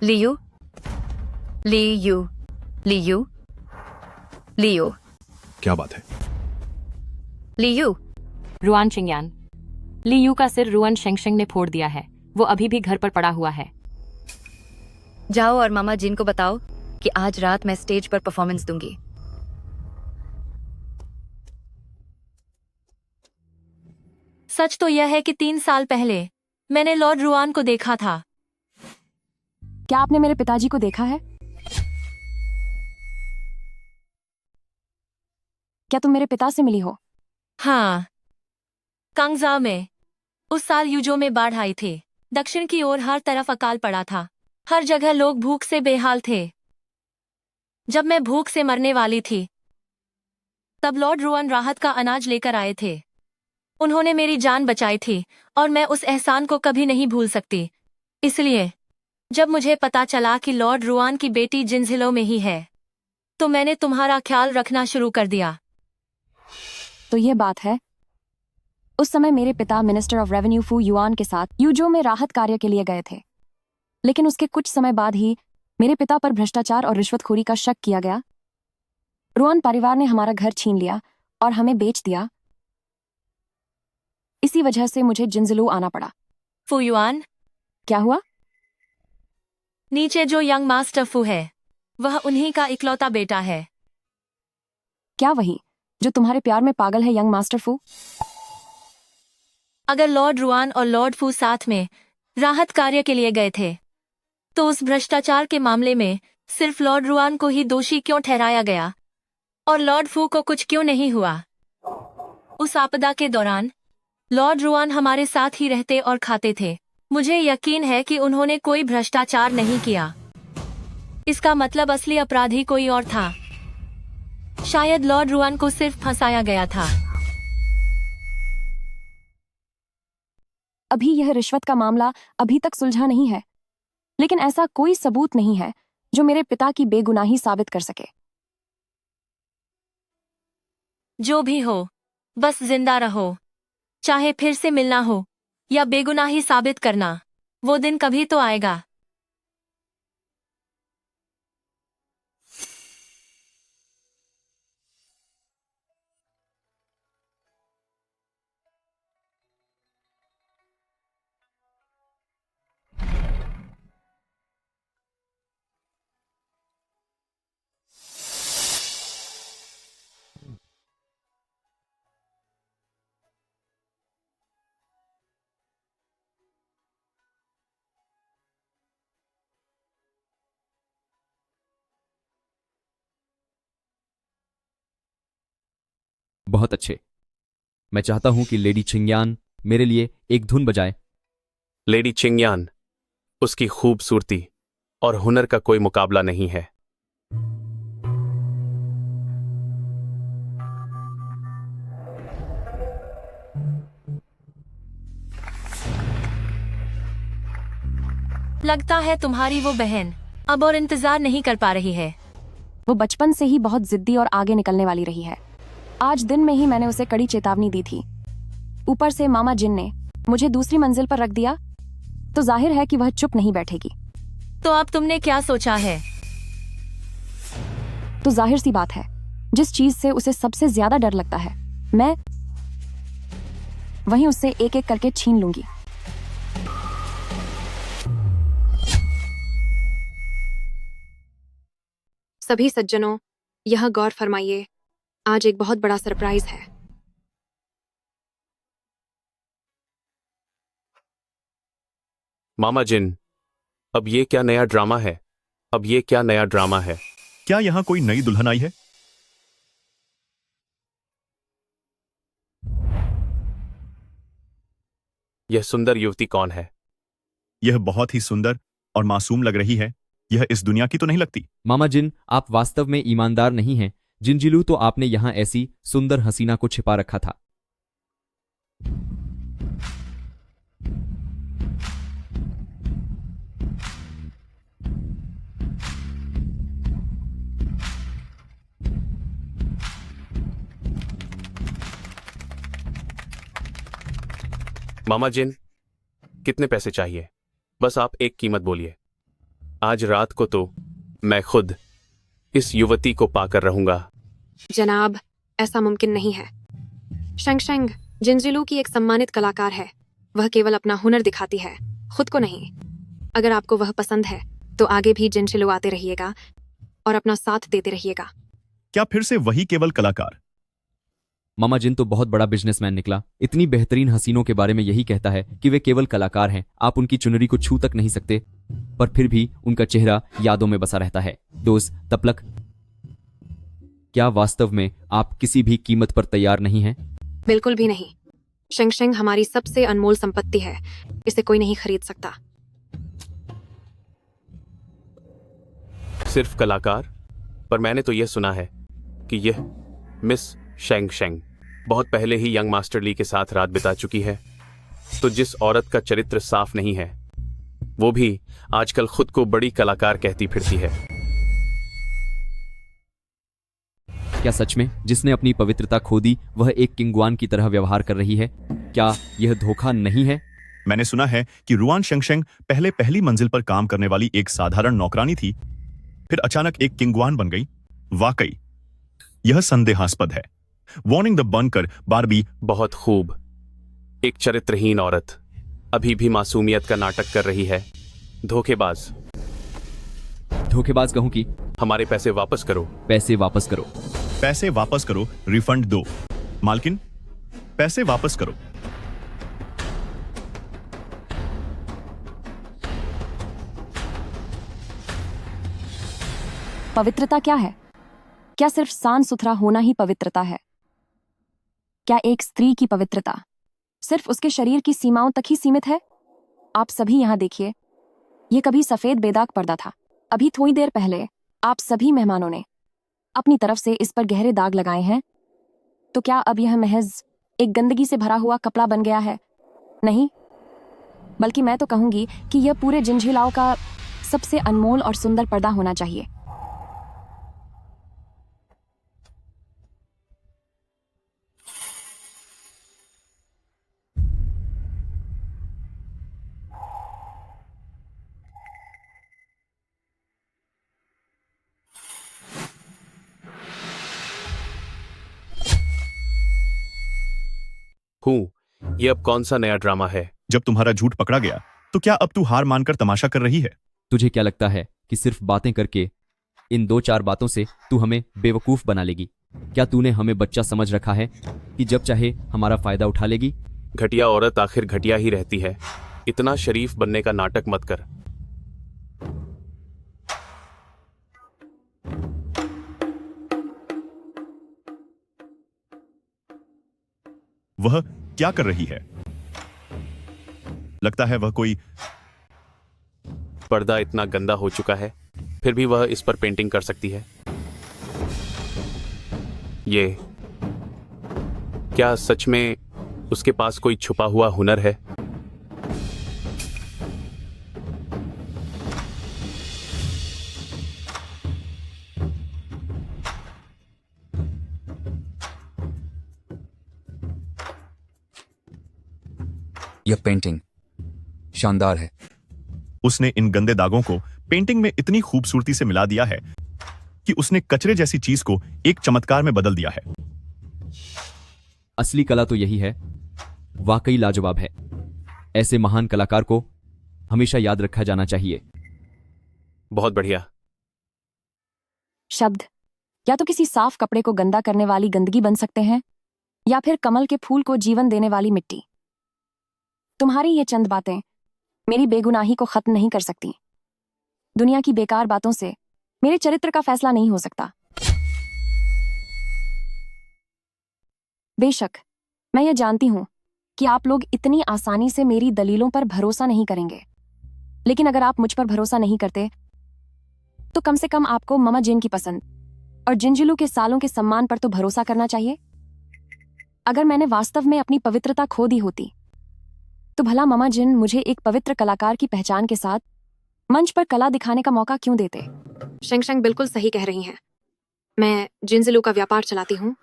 लियू, लियू, लियू, लियू, क्या बात है? लियू, रुआन चिंगयान, ली यू का सिर रुआन शेंगशेंग ने फोड़ दिया है। वो अभी भी घर पर पड़ा हुआ है। जाओ और मामा जिन को बताओ कि आज रात मैं स्टेज पर परफॉर्मेंस दूंगी। सच तो यह है कि 3 साल पहले मैंने लॉर्ड रुआन को देखा था। क्या आपने मेरे पिताजी को देखा है? क्या तुम मेरे पिता से मिली हो? हाँ, कांगजाओ में। उस साल यूजो में बाढ़ आई थी। दक्षिण की ओर हर तरफ अकाल पड़ा था। हर जगह लोग भूख से बेहाल थे। जब मैं भूख से मरने वाली थी तब लॉर्ड रुआन राहत का अनाज लेकर आए थे। उन्होंने मेरी जान बचाई थी और मैं उस एहसान को कभी नहीं भूल सकती। इसलिए जब मुझे पता चला कि लॉर्ड रुआन की बेटी जिनजिलो में ही है तो मैंने तुम्हारा ख्याल रखना शुरू कर दिया। तो ये बात है। उस समय मेरे पिता मिनिस्टर ऑफ रेवेन्यू फू युआन के साथ यूजो में राहत कार्य के लिए गए थे, लेकिन उसके कुछ समय बाद ही मेरे पिता पर भ्रष्टाचार और रिश्वतखोरी का शक किया गया। रुआन परिवार ने हमारा घर छीन लिया और हमें बेच दिया। इसी वजह से मुझे जिनजिलो आना पड़ा। फू युआन? क्या हुआ? नीचे जो यंग मास्टर फू है वह उन्हीं का इकलौता बेटा है। क्या वही जो तुम्हारे प्यार में पागल है, यंग मास्टर फू? अगर लॉर्ड रुआन और लॉर्ड फू साथ में राहत कार्य के लिए गए थे तो उस भ्रष्टाचार के मामले में सिर्फ लॉर्ड रुआन को ही दोषी क्यों ठहराया गया और लॉर्ड फू को कुछ क्यों नहीं हुआ? उस आपदा के दौरान लॉर्ड रुआन हमारे साथ ही रहते और खाते थे। मुझे यकीन है कि उन्होंने कोई भ्रष्टाचार नहीं किया। इसका मतलब असली अपराधी कोई और था। शायद लॉर्ड रुआन को सिर्फ फंसाया गया था। अभी यह रिश्वत का मामला अभी तक सुलझा नहीं है, लेकिन ऐसा कोई सबूत नहीं है जो मेरे पिता की बेगुनाही साबित कर सके। जो भी हो, बस जिंदा रहो। चाहे फिर से मिलना हो या बेगुनाही साबित करना, वो दिन कभी तो आएगा। बहुत अच्छे। मैं चाहता हूं कि लेडी छिंगयान मेरे लिए एक धुन बजाए। लेडी चिंगयान, उसकी खूबसूरती और हुनर का कोई मुकाबला नहीं है। लगता है तुम्हारी वो बहन अब और इंतजार नहीं कर पा रही है। वो बचपन से ही बहुत जिद्दी और आगे निकलने वाली रही है। आज दिन में ही मैंने उसे कड़ी चेतावनी दी थी। ऊपर से मामा जिन ने मुझे दूसरी मंजिल पर रख दिया, तो जाहिर है कि वह चुप नहीं बैठेगी। तो अब तुमने क्या सोचा है? तो जाहिर सी बात है, जिस चीज से उसे सबसे ज्यादा डर लगता है, मैं वहीं उससे एक एक करके छीन लूंगी। सभी सज्जनों, यह गौर फरमाइए, आज एक बहुत बड़ा सरप्राइज है। मामा जिन, अब ये क्या नया ड्रामा है? अब ये क्या नया ड्रामा है? क्या यहां कोई नई दुल्हन आई है? यह सुंदर युवती कौन है? यह बहुत ही सुंदर और मासूम लग रही है। यह इस दुनिया की तो नहीं लगती। मामा जिन, आप वास्तव में ईमानदार नहीं हैं। जिनजिलू, तो आपने यहां ऐसी सुंदर हसीना को छिपा रखा था। मामा जिन, कितने पैसे चाहिए? बस आप एक कीमत बोलिए। आज रात को तो मैं खुद इस युवती को पाकर रहूंगा। जनाब, ऐसा मुमकिन नहीं है। शेंगशेंग जिनजिलू की एक सम्मानित कलाकार है। वह केवल अपना हुनर दिखाती है, खुद को नहीं। अगर आपको वह पसंद है तो आगे भी जिनजिलू आते रहिएगा और अपना साथ देते रहिएगा। क्या फिर से वही केवल कलाकार? मामा जिन तो बहुत बड़ा बिजनेसमैन निकला। इतनी बेहतरीन हसीनों के बारे में यही कहता है कि वे केवल कलाकार हैं। आप उनकी चुनरी को छू तक नहीं सकते, पर फिर भी उनका चेहरा यादों में बसा रहता है। दोस्त तपलक, क्या वास्तव में आप किसी भी कीमत पर तैयार नहीं हैं? बिल्कुल भी नहीं। शेंगशेंग हमारी सबसे अनमोल संपत्ति है, इसे कोई नहीं खरीद सकता। सिर्फ कलाकार? पर मैंने तो यह सुना है कि यह मिस शेंगशेंग बहुत पहले ही यंग मास्टर ली के साथ रात बिता चुकी है। तो जिस औरत का चरित्र साफ नहीं है, वो भी आजकल खुद को बड़ी कलाकार कहती फिरती है। क्या सच में जिसने अपनी पवित्रता खो दी वह एक किंगवान की तरह व्यवहार कर रही है? क्या यह धोखा नहीं है? मैंने सुना है कि रुआन शेंगशेंग पहले पहली मंजिल पर काम करने वाली एक साधारण नौकरानी थी, फिर अचानक एक किंगवान बन गई। वाकई यह संदेहास्पद है। वार्निंग द बनकर बारबी। बहुत खूब। एक चरित्रहीन औरत अभी भी मासूमियत का नाटक कर रही है। धोखेबाज। धोखेबाज कहूं कि हमारे पैसे वापस करो। पैसे वापस करो। पैसे वापस करो, रिफंड दो। मालकिन, पैसे वापस करो। पवित्रता क्या है? क्या सिर्फ साफ सुथरा होना ही पवित्रता है? क्या एक स्त्री की पवित्रता सिर्फ उसके शरीर की सीमाओं तक ही सीमित है? आप सभी यहाँ देखिए, ये कभी सफेद बेदाग पर्दा था। अभी थोड़ी देर पहले आप सभी मेहमानों ने अपनी तरफ से इस पर गहरे दाग लगाए हैं। तो क्या अब यह महज एक गंदगी से भरा हुआ कपड़ा बन गया है? नहीं, बल्कि मैं तो कहूंगी कि यह पूरे जिनझिलाओं का सबसे अनमोल और सुंदर पर्दा होना चाहिए। ये अब कौन सा नया ड्रामा है? जब तुम्हारा झूठ पकड़ा गया तो क्या अब तू हार मानकर तमाशा कर रही है? तुझे क्या लगता है कि सिर्फ बातें करके, इन 2-4 बातों से तू हमें बेवकूफ बना लेगी? क्या तूने हमें बच्चा समझ रखा है कि जब चाहे हमारा फायदा उठा लेगी? घटिया औरत आखिर घटिया ही रहती है। इतना शरीफ बनने का नाटक मत कर। वह क्या कर रही है? लगता है वह कोई पर्दा इतना गंदा हो चुका है, फिर भी वह इस पर पेंटिंग कर सकती है। ये क्या सच में उसके पास कोई छुपा हुआ हुनर है? यह पेंटिंग शानदार है। उसने इन गंदे दागों को पेंटिंग में इतनी खूबसूरती से मिला दिया है कि उसने कचरे जैसी चीज को एक चमत्कार में बदल दिया है। असली कला तो यही है, वाकई लाजवाब है। ऐसे महान कलाकार को हमेशा याद रखा जाना चाहिए। बहुत बढ़िया। शब्द या तो किसी साफ कपड़े को गंदा करने वाली गंदगी बन सकते हैं, या फिर कमल के फूल को जीवन देने वाली मिट्टी। तुम्हारी ये चंद बातें मेरी बेगुनाही को खत्म नहीं कर सकती। दुनिया की बेकार बातों से मेरे चरित्र का फैसला नहीं हो सकता। बेशक मैं ये जानती हूं कि आप लोग इतनी आसानी से मेरी दलीलों पर भरोसा नहीं करेंगे, लेकिन अगर आप मुझ पर भरोसा नहीं करते तो कम से कम आपको ममा जिन की पसंद और जिंजिलू के सालों के सम्मान पर तो भरोसा करना चाहिए। अगर मैंने वास्तव में अपनी पवित्रता खो दी होती तो भला ममा जिन मुझे एक पवित्र कलाकार की पहचान के साथ मंच पर कला दिखाने का मौका क्यों देते? शेंगशेंग बिल्कुल सही कह रही हैं। मैं जिंजिलू का व्यापार चलाती हूँ,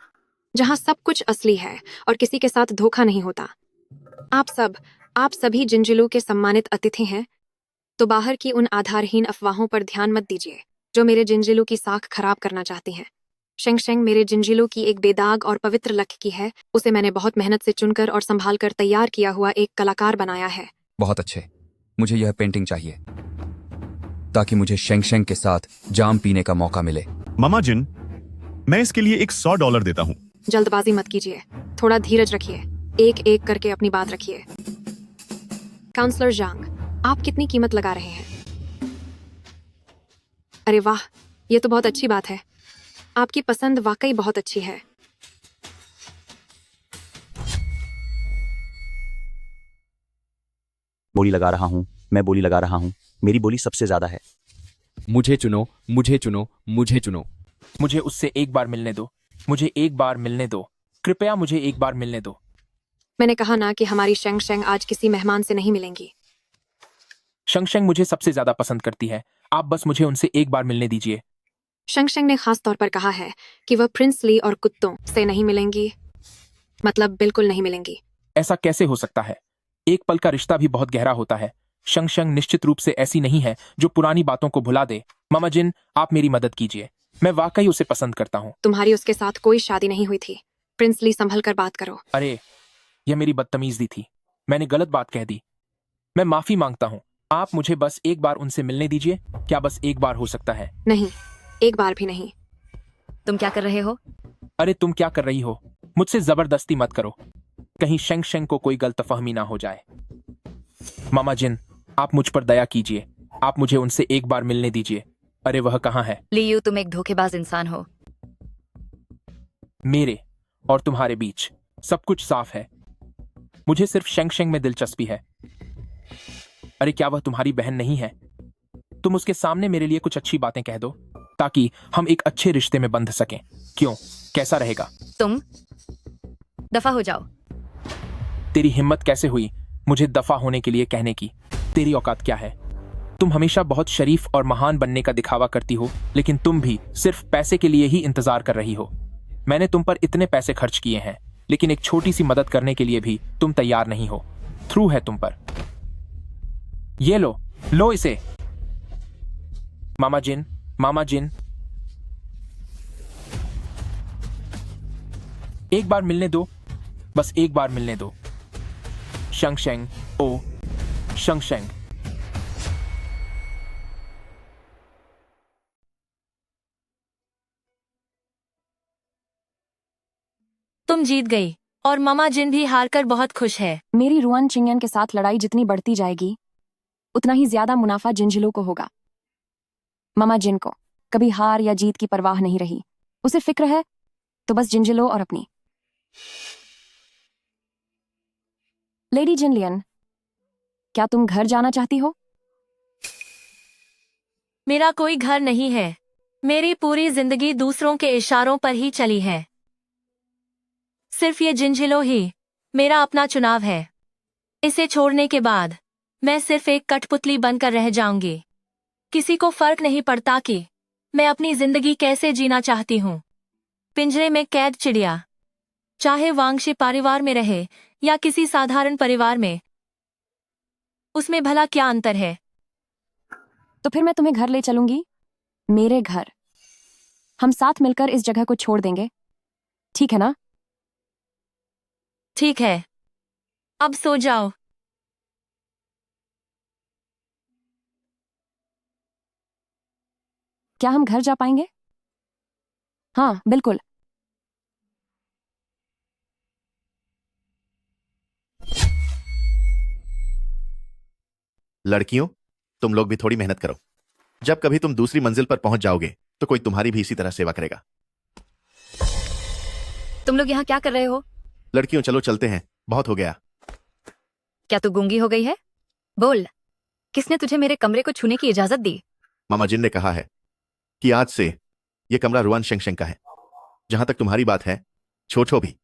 जहाँ सब कुछ असली है और किसी के साथ धोखा नहीं होता। आप सभी जिंजिलू के सम्मानित अतिथि हैं, तो बाहर की उन आधारहीन अफवाहों पर ध्यान मत दीजिए जो मेरे जिंजिलू की साख खराब करना चाहती हैं। शेंगशेंग मेरे जिंजिलू की एक बेदाग और पवित्र लक की है। उसे मैंने बहुत मेहनत से चुनकर और संभाल कर तैयार किया हुआ एक कलाकार बनाया है। बहुत अच्छे, मुझे यह पेंटिंग चाहिए ताकि मुझे शेंगशेंग के साथ जाम पीने का मौका मिले। मामा जिन, मैं इसके लिए एक $100 देता हूं। जल्दबाजी मत कीजिए, थोड़ा धीरज रखिए, एक एक करके अपनी बात रखिए। काउंसलर जांग, आप कितनी कीमत लगा रहे हैं? अरे वाह, ये तो बहुत अच्छी बात है। आपकी पसंद वाकई बहुत अच्छी है। बोली लगा रहा हूं, मैं बोली लगा रहा हूं, मेरी बोली सबसे ज्यादा है। मुझे चुनो, मुझे चुनो, मुझे चुनो। मुझे उससे एक बार मिलने दो, मुझे एक बार मिलने दो, कृपया मुझे एक बार मिलने दो। मैंने कहा ना कि हमारी शेंगशेंग आज किसी मेहमान से नहीं मिलेंगी। शेंगशेंग मुझे सबसे ज्यादा पसंद करती है, आप बस मुझे उनसे एक बार मिलने दीजिए। शेंगशेंग ने खास तौर पर कहा है कि वह प्रिंस ली और कुत्तों से नहीं मिलेंगी, मतलब बिल्कुल नहीं मिलेंगी। ऐसा कैसे हो सकता है? एक पल का रिश्ता भी बहुत गहरा होता है। शेंगशेंग निश्चित रूप से ऐसी नहीं है जो पुरानी बातों को भुला दे। मामा जिन, आप मेरी मदद कीजिए, मैं वाकई उसे पसंद करता हूँ। तुम्हारी उसके साथ कोई शादी नहीं हुई थी। प्रिंस ली, संभल कर बात करो। अरे, यह मेरी बदतमीजी थी, मैंने गलत बात कह दी, मैं माफी मांगता हूँ। आप मुझे बस एक बार उनसे मिलने दीजिए। क्या बस एक बार हो सकता है? नहीं, एक बार भी नहीं। तुम क्या कर रहे हो? अरे तुम क्या कर रही हो? मुझसे जबरदस्ती मत करो, कहीं शेंगशेंग को कोई गलतफहमी ना हो जाए। मामा जिन, आप मुझ पर दया कीजिए, आप मुझे उनसे एक बार मिलने दीजिए। अरे वह कहाँ है? लियू, तुम एक धोखेबाज इंसान हो। मेरे और तुम्हारे बीच सब कुछ साफ है। मुझे सिर्फ शेंगशेंग में दिलचस्पी है। अरे क्या वह तुम्हारी बहन नहीं है? तुम उसके सामने मेरे लिए कुछ अच्छी बातें कह दो ताकि हम एक अच्छे रिश्ते में बंध सकें। क्यों, कैसा रहेगा? तुम दफा हो जाओ। तेरी हिम्मत कैसे हुई मुझे दफा होने के लिए कहने की? तेरी औकात क्या है? तुम हमेशा बहुत शरीफ और महान बनने का दिखावा करती हो, लेकिन तुम भी सिर्फ पैसे के लिए ही इंतजार कर रही हो। मैंने तुम पर इतने पैसे खर्च किए हैं, लेकिन एक छोटी सी मदद करने के लिए भी तुम तैयार नहीं हो। थ्रू है तुम पर। ये लो, लो इसे। मामा जिन, मामा जिन, एक बार मिलने दो, बस एक बार मिलने दो। शेंगशेंग, ओ शेंगशेंग। तुम जीत गई और मामा जिन भी हारकर बहुत खुश है। मेरी रुआन चिंगन के साथ लड़ाई जितनी बढ़ती जाएगी उतना ही ज्यादा मुनाफा जिंजिलो को होगा। मामा जिन को कभी हार या जीत की परवाह नहीं रही। उसे फिक्र है तो बस जिंजिलो और अपनी। लेडी जिनलियन, क्या तुम घर जाना चाहती हो? मेरा कोई घर नहीं है। मेरी पूरी जिंदगी दूसरों के इशारों पर ही चली है। सिर्फ ये जिंजिलो ही मेरा अपना चुनाव है। इसे छोड़ने के बाद मैं सिर्फ एक कठपुतली बनकर रह जाऊंगी। किसी को फर्क नहीं पड़ता कि मैं अपनी जिंदगी कैसे जीना चाहती हूँ। पिंजरे में कैद चिड़िया, चाहे वांगशी परिवार में रहे या किसी साधारण परिवार में, उसमें भला क्या अंतर है? तो फिर मैं तुम्हें घर ले चलूंगी, मेरे घर। हम साथ मिलकर इस जगह को छोड़ देंगे, ठीक है ना? ठीक है, अब सो जाओ। क्या हम घर जा पाएंगे? हाँ, बिल्कुल। लड़कियों, तुम लोग भी थोड़ी मेहनत करो। जब कभी तुम दूसरी मंजिल पर पहुंच जाओगे तो कोई तुम्हारी भी इसी तरह सेवा करेगा। तुम लोग यहाँ क्या कर रहे हो? लड़कियों, चलो चलते हैं, बहुत हो गया। क्या तू गूंगी हो गई है? बोल, किसने तुझे मेरे कमरे को छूने की इजाजत दी? मामा जिन ने कहा है कि आज से यह कमरा रुआन शेंगशेंग का है। जहां तक तुम्हारी बात है, छोछो भी।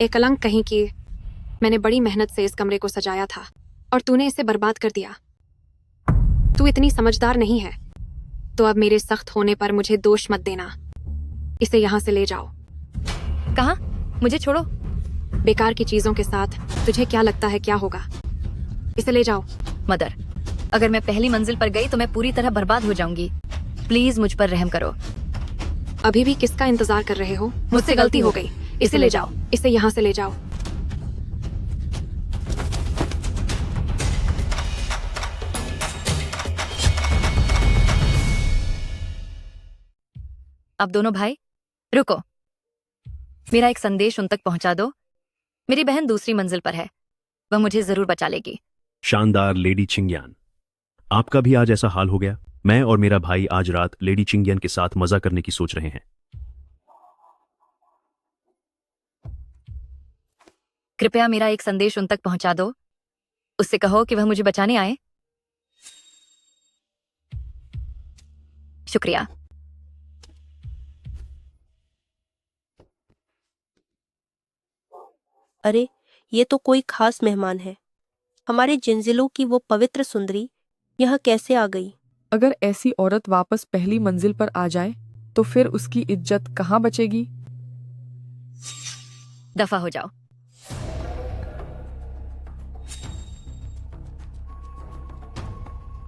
एक कलंक कहीं की, मैंने बड़ी मेहनत से इस कमरे को सजाया था और तूने इसे बर्बाद कर दिया। तू इतनी समझदार नहीं है, तो अब मेरे सख्त होने पर मुझे दोष मत देना। इसे यहाँ से ले जाओ। कहाँ? मुझे छोड़ो। बेकार की चीजों के साथ तुझे क्या लगता है क्या होगा? इसे ले जाओ। मदर, अगर मैं पहली मंजिल पर गई तो मैं पूरी तरह बर्बाद हो जाऊंगी। प्लीज मुझ पर रहम करो। अभी भी किसका इंतजार कर रहे हो? मुझसे गलती हो गई। इसे ले जाओ। इसे यहाँ से ले जाओ। अब दोनों भाई रुको, मेरा एक संदेश उन तक पहुंचा दो। मेरी बहन दूसरी मंजिल पर है, वह मुझे जरूर बचा लेगी। शानदार लेडी चिंगयान, आपका भी आज ऐसा हाल हो गया। मैं और मेरा भाई आज रात लेडी चिंगयान के साथ मजा करने की सोच रहे हैं। कृपया मेरा एक संदेश उन तक पहुंचा दो। उससे कहो कि वह मुझे बचाने आए। शुक्रिया। अरे, ये तो कोई खास मेहमान है। हमारे जिंजिलों की वो पवित्र सुंदरी यहाँ कैसे आ गई? अगर ऐसी औरत वापस पहली मंजिल पर आ जाए तो फिर उसकी इज्जत कहाँ बचेगी? दफा हो जाओ।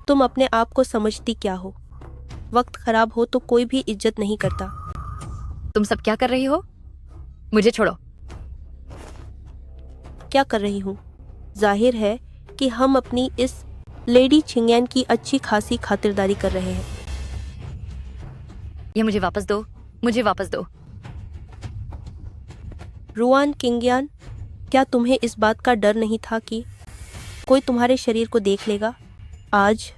तुम अपने आप को समझती क्या हो? वक्त खराब हो तो कोई भी इज्जत नहीं करता। तुम सब क्या कर रही हो? मुझे छोड़ो। क्या कर रही हूँ? जाहिर है कि हम अपनी इस लेडी चिंगयान की अच्छी खासी खातिरदारी कर रहे हैं। ये मुझे वापस दो, मुझे वापस दो। रुआन किंगयान, क्या तुम्हें इस बात का डर नहीं था कि कोई तुम्हारे शरीर को देख लेगा? आज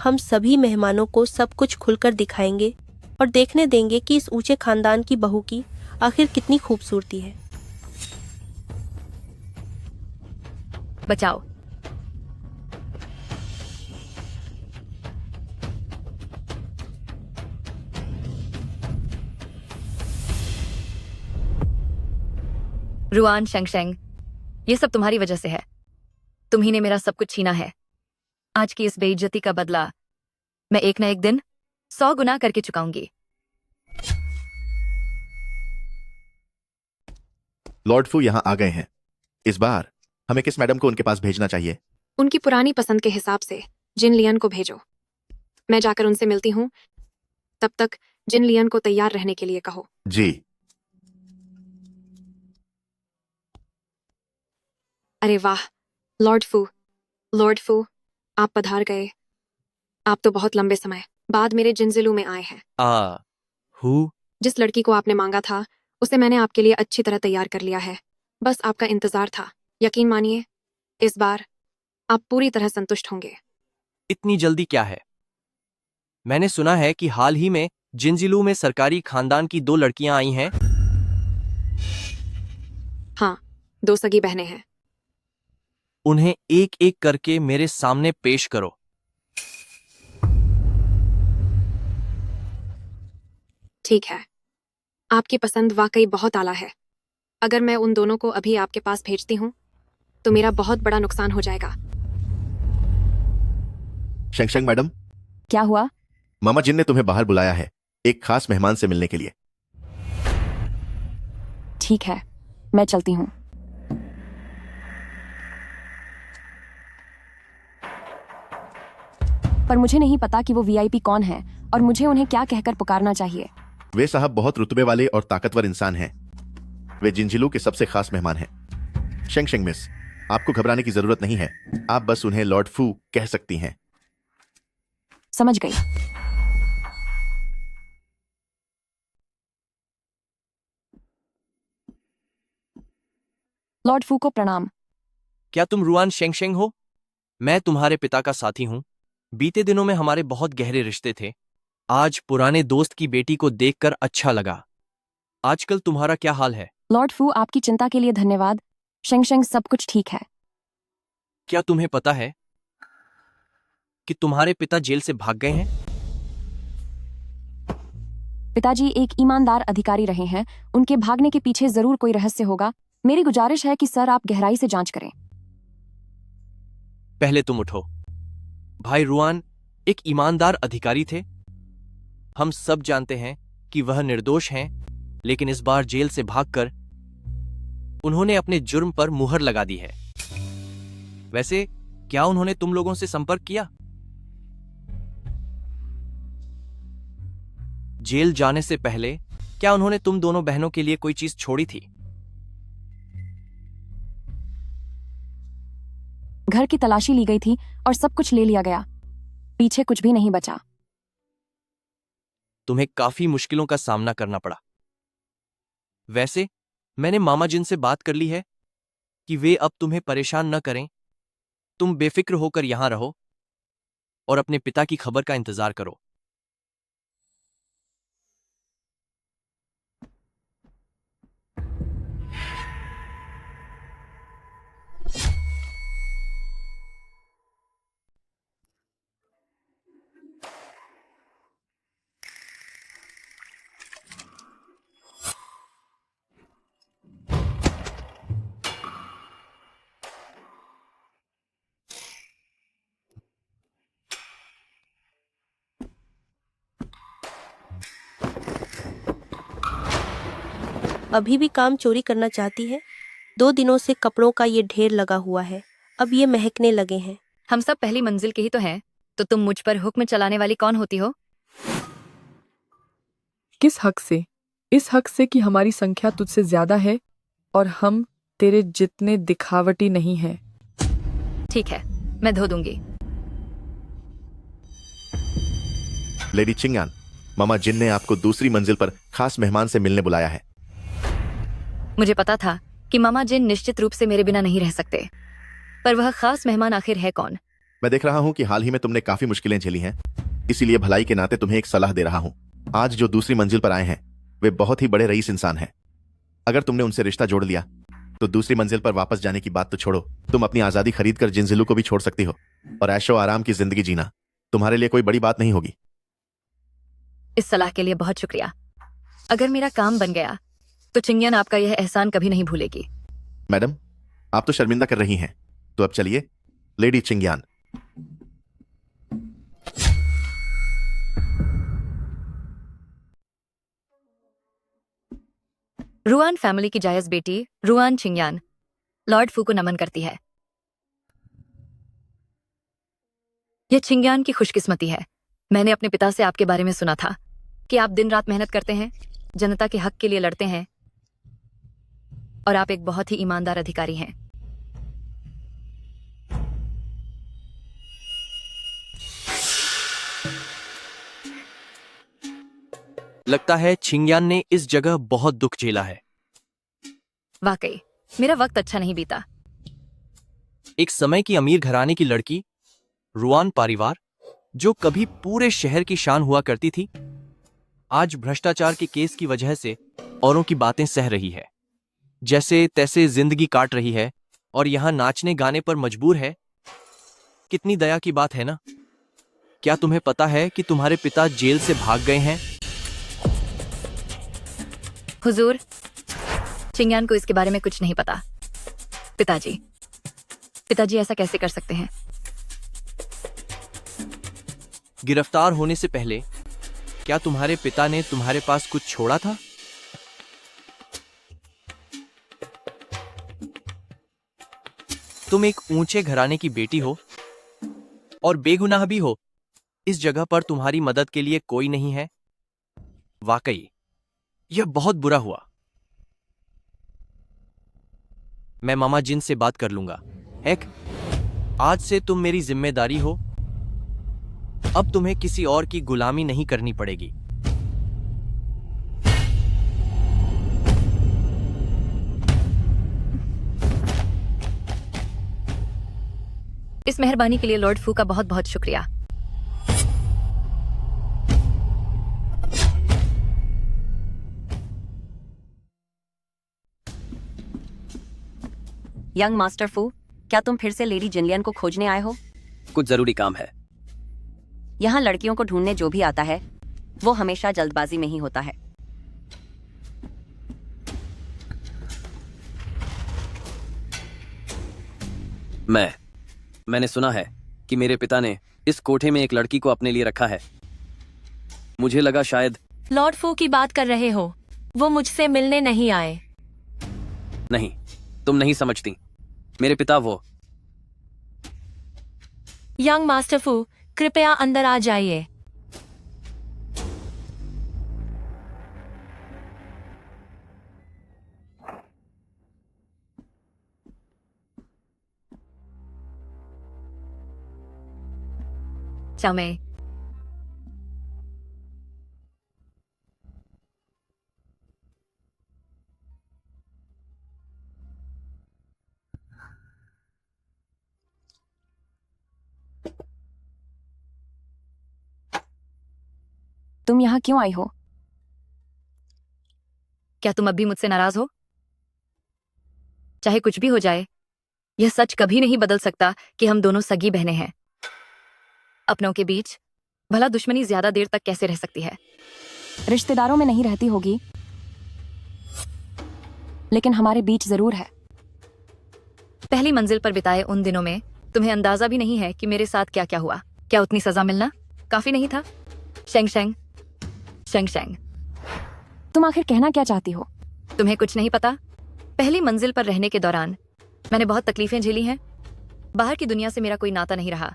हम सभी मेहमानों को सब कुछ खुलकर दिखाएंगे और देखने देंगे कि इस ऊंचे खानदान की बहू की आखिर कितनी खूबसूरती है। बचाओ। रुआन शेंगशेंग, ये सब तुम्हारी वजह से है। तुम ही ने मेरा सब कुछ छीना है। आज की इस बेइज्जती का बदला मैं एक न एक दिन 100 गुना करके चुकाऊंगी। लॉर्ड फू यहाँ आ गए हैं। इस बार हमें किस मैडम को उनके पास भेजना चाहिए? उनकी पुरानी पसंद के हिसाब से जिन लियन को भेजो। मैं जाकर उनसे मिलती हूँ। तब तक जिन लियन को तैयार रहने के लिए कहो। जी। अरे वाह, लॉर्ड फू, आप पधार गए। आप तो बहुत लंबे समय बाद मेरे जिंजिलू में आए हैं। हु? जिस लड़की को आपने मांगा था उसे मैंने आपके लिए अच्छी तरह तैयार कर लिया है, बस आपका इंतजार था। यकीन मानिए, इस बार आप पूरी तरह संतुष्ट होंगे। इतनी जल्दी क्या है? मैंने सुना है कि हाल ही में जिंजिलू में सरकारी खानदान की 2 लड़कियां आई हैं। हाँ, 2 सगी बहनें हैं। उन्हें एक एक करके मेरे सामने पेश करो। ठीक है, आपकी पसंद वाकई बहुत आला है। अगर मैं उन दोनों को अभी आपके पास भेजती हूँ तो मेरा बहुत बड़ा नुकसान हो जाएगा। शेंगशेंग मैडम, क्या हुआ? मामा जिन ने तुम्हें बाहर बुलाया है एक खास मेहमान से मिलने के लिए। ठीक है, मैं चलती हूँ। पर मुझे नहीं पता कि वो वीआईपी कौन है और मुझे उन्हें क्या कहकर पुकारना चाहिए। वे साहब बहुत रुतबे वाले और ताकतवर इंसान हैं। वे जिंजिलू के सबसे खास मेहमान हैं। शेंगशेंग मिस, आपको घबराने की जरूरत नहीं है। आप बस उन्हें लॉर्ड फू कह सकती हैं। समझ गई। लॉर्ड फू को प्रणाम। क्या तुम रुआन शेंगशेंग हो? मैं तुम्हारे पिता का साथी हूं। बीते दिनों में हमारे बहुत गहरे रिश्ते थे। आज पुराने दोस्त की बेटी को देखकर अच्छा लगा। आजकल तुम्हारा क्या हाल है? लॉर्ड फू, आपकी चिंता के लिए धन्यवाद। शेंगशेंग, सब कुछ ठीक है। क्या तुम्हें पता है कि तुम्हारे पिता जेल से भाग गए हैं? पिताजी एक ईमानदार अधिकारी रहे हैं। उनके भागने के पीछे जरूर कोई रहस्य होगा। मेरी गुजारिश है कि सर आप गहराई से जांच करें। पहले तुम उठो। भाई रुआन एक ईमानदार अधिकारी थे। हम सब जानते हैं कि वह निर्दोष हैं, लेकिन इस बार जेल से भागकर उन्होंने अपने जुर्म पर मुहर लगा दी है। वैसे क्या उन्होंने तुम लोगों से संपर्क किया? जेल जाने से पहले क्या उन्होंने तुम दोनों बहनों के लिए कोई चीज छोड़ी थी? घर की तलाशी ली गई थी और सब कुछ ले लिया गया। पीछे कुछ भी नहीं बचा। तुम्हें काफी मुश्किलों का सामना करना पड़ा। वैसे मैंने मामा जिन से बात कर ली है कि वे अब तुम्हें परेशान न करें। तुम बेफिक्र होकर यहां रहो और अपने पिता की खबर का इंतजार करो। अभी भी काम चोरी करना चाहती है? 2 दिनों से कपड़ों का ये ढेर लगा हुआ है, अब ये महकने लगे हैं। हम सब पहली मंजिल के ही तो हैं, तो तुम मुझ पर हुक्म चलाने वाली कौन होती हो? किस हक से? इस हक से कि हमारी संख्या तुझसे ज्यादा है और हम तेरे जितने दिखावटी नहीं हैं। ठीक है, मैं धो दूंगी। लेडी चिंगयान, मामा जिन ने आपको दूसरी मंजिल पर खास मेहमान से मिलने बुलाया है। मुझे पता था कि मामा जिन निश्चित रूप से मेरे बिना नहीं रह सकते, पर वह खास मेहमान आखिर है कौन? मैं देख रहा हूं कि हाल ही में तुमने काफी मुश्किलें झेली हैं, इसीलिए भलाई के नाते तुम्हें एक सलाह दे रहा हूं। आज जो दूसरी मंजिल पर आए हैं वे बहुत ही बड़े रईस इंसान हैं। अगर तुमने उनसे रिश्ता जोड़ लिया तो दूसरी मंजिल पर वापस जाने की बात तो छोड़ो, तुम अपनी आजादी खरीद कर जिंजिलू को भी छोड़ सकती हो और ऐशो आराम की जिंदगी जीना तुम्हारे लिए कोई बड़ी बात नहीं होगी। इस सलाह के लिए बहुत शुक्रिया। अगर मेरा काम बन गया तो चिंगयान आपका यह एहसान कभी नहीं भूलेगी। मैडम, आप तो शर्मिंदा कर रही हैं, तो अब चलिए लेडी चिंगयान। रुआन फैमिली की जायज बेटी रुआन चिंगयान लॉर्ड फू को नमन करती है। यह चिंगयान की खुशकिस्मती है। मैंने अपने पिता से आपके बारे में सुना था कि आप दिन रात मेहनत करते हैं, जनता के हक के लिए लड़ते हैं और आप एक बहुत ही ईमानदार अधिकारी हैं। लगता है छिंगयान ने इस जगह बहुत दुख झेला है। वाकई मेरा वक्त अच्छा नहीं बीता। एक समय की अमीर घराने की लड़की, रुआन परिवार, जो कभी पूरे शहर की शान हुआ करती थी, आज भ्रष्टाचार के केस की वजह से औरों की बातें सह रही है, जैसे तैसे जिंदगी काट रही है और यहां नाचने गाने पर मजबूर है। कितनी दया की बात है ना। क्या तुम्हें पता है कि तुम्हारे पिता जेल से भाग गए हैं? हुजूर, चिंगयान को इसके बारे में कुछ नहीं पता। पिताजी ऐसा कैसे कर सकते हैं? गिरफ्तार होने से पहले क्या तुम्हारे पिता ने तुम्हारे पास कुछ छोड़ा था? तुम एक ऊंचे घराने की बेटी हो और बेगुनाह भी हो। इस जगह पर तुम्हारी मदद के लिए कोई नहीं है। वाकई यह बहुत बुरा हुआ। मैं मामा जिन से बात कर लूंगा। हेक, आज से तुम मेरी जिम्मेदारी हो। अब तुम्हें किसी और की गुलामी नहीं करनी पड़ेगी। इस मेहरबानी के लिए लॉर्ड फू का बहुत बहुत शुक्रिया। यंग मास्टर फू, क्या तुम फिर से लेडी जिनलियन को खोजने आए हो? कुछ जरूरी काम है। यहाँ लड़कियों को ढूंढने जो भी आता है वो हमेशा जल्दबाजी में ही होता है। मैंने सुना है कि मेरे पिता ने इस कोठे में एक लड़की को अपने लिए रखा है। मुझे लगा शायद। लॉर्ड फू की बात कर रहे हो? वो मुझसे मिलने नहीं आए। नहीं, तुम नहीं समझती। मेरे पिता वो। यंग मास्टर फू, कृपया अंदर आ जाइए। चामे, तुम यहाँ क्यों आई हो? क्या तुम अब भी मुझसे नाराज हो? चाहे कुछ भी हो जाए, यह सच कभी नहीं बदल सकता कि हम दोनों सगी बहनें हैं। अपनों के बीच भला दुश्मनी ज्यादा देर तक कैसे रह सकती है? रिश्तेदारों में नहीं रहती होगी, लेकिन हमारे बीच जरूर है। पहली मंजिल पर बिताए उन दिनों में तुम्हें अंदाजा भी नहीं है कि मेरे साथ क्या क्या हुआ। क्या उतनी सजा मिलना काफी नहीं था? शेंग शेंग शेंग शेंग, तुम आखिर कहना क्या चाहती हो? तुम्हें कुछ नहीं पता? पहली मंजिल पर रहने के दौरान मैंने बहुत तकलीफें झेली हैं। बाहर की दुनिया से मेरा कोई नाता नहीं रहा।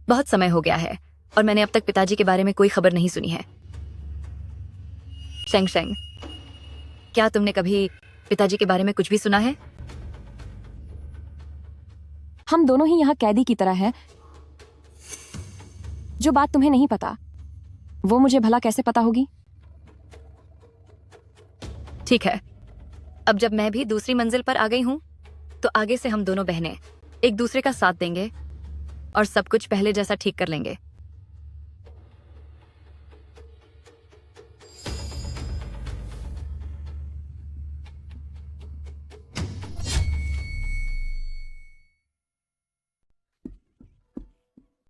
बहुत समय हो गया है और मैंने अब तक पिताजी के बारे में कोई खबर नहीं सुनी है। शेंग शेंग, क्या तुमने कभी पिताजी के बारे में कुछ भी सुना है? हम दोनों ही यहाँ कैदी की तरह हैं। जो बात तुम्हें नहीं पता वो मुझे भला कैसे पता होगी? ठीक है, अब जब मैं भी दूसरी मंजिल पर आ गई हूं तो आगे से हम दोनों बहनें एक दूसरे का साथ देंगे और सब कुछ पहले जैसा ठीक कर लेंगे।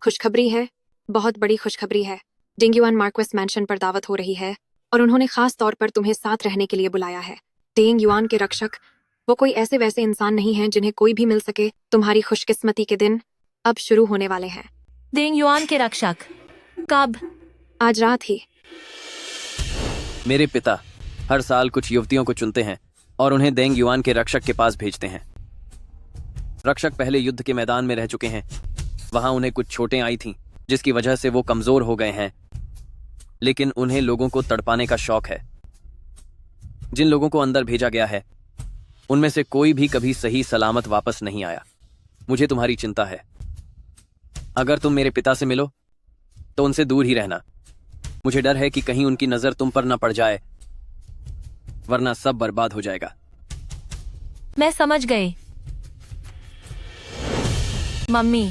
खुशखबरी है, बहुत बड़ी खुशखबरी है। डिंगयुआन मार्क्वेस मैंशन पर दावत हो रही है और उन्होंने खास तौर पर तुम्हें साथ रहने के लिए बुलाया है। डिंगयुआन के रक्षक, वो कोई ऐसे वैसे इंसान नहीं हैं जिन्हें कोई भी मिल सके। तुम्हारी खुशकिस्मती के दिन अब शुरू होने वाले हैं। डिंगयुआन के रक्षक कब? आज रात ही। मेरे पिता हर साल कुछ युवतियों को चुनते हैं और उन्हें देंग युआन के रक्षक के पास भेजते हैं। रक्षक पहले युद्ध के मैदान में रह चुके हैं। वहां उन्हें कुछ चोटें आई थीं, जिसकी वजह से वो कमजोर हो गए हैं, लेकिन उन्हें लोगों को तड़पाने का शौक है। जिन लोगों को अंदर भेजा गया है उनमें से कोई भी कभी सही सलामत वापस नहीं आया। मुझे तुम्हारी चिंता है। अगर तुम मेरे पिता से मिलो तो उनसे दूर ही रहना। मुझे डर है कि कहीं उनकी नजर तुम पर न पड़ जाए, वरना सब बर्बाद हो जाएगा। मैं समझ गई। मम्मी,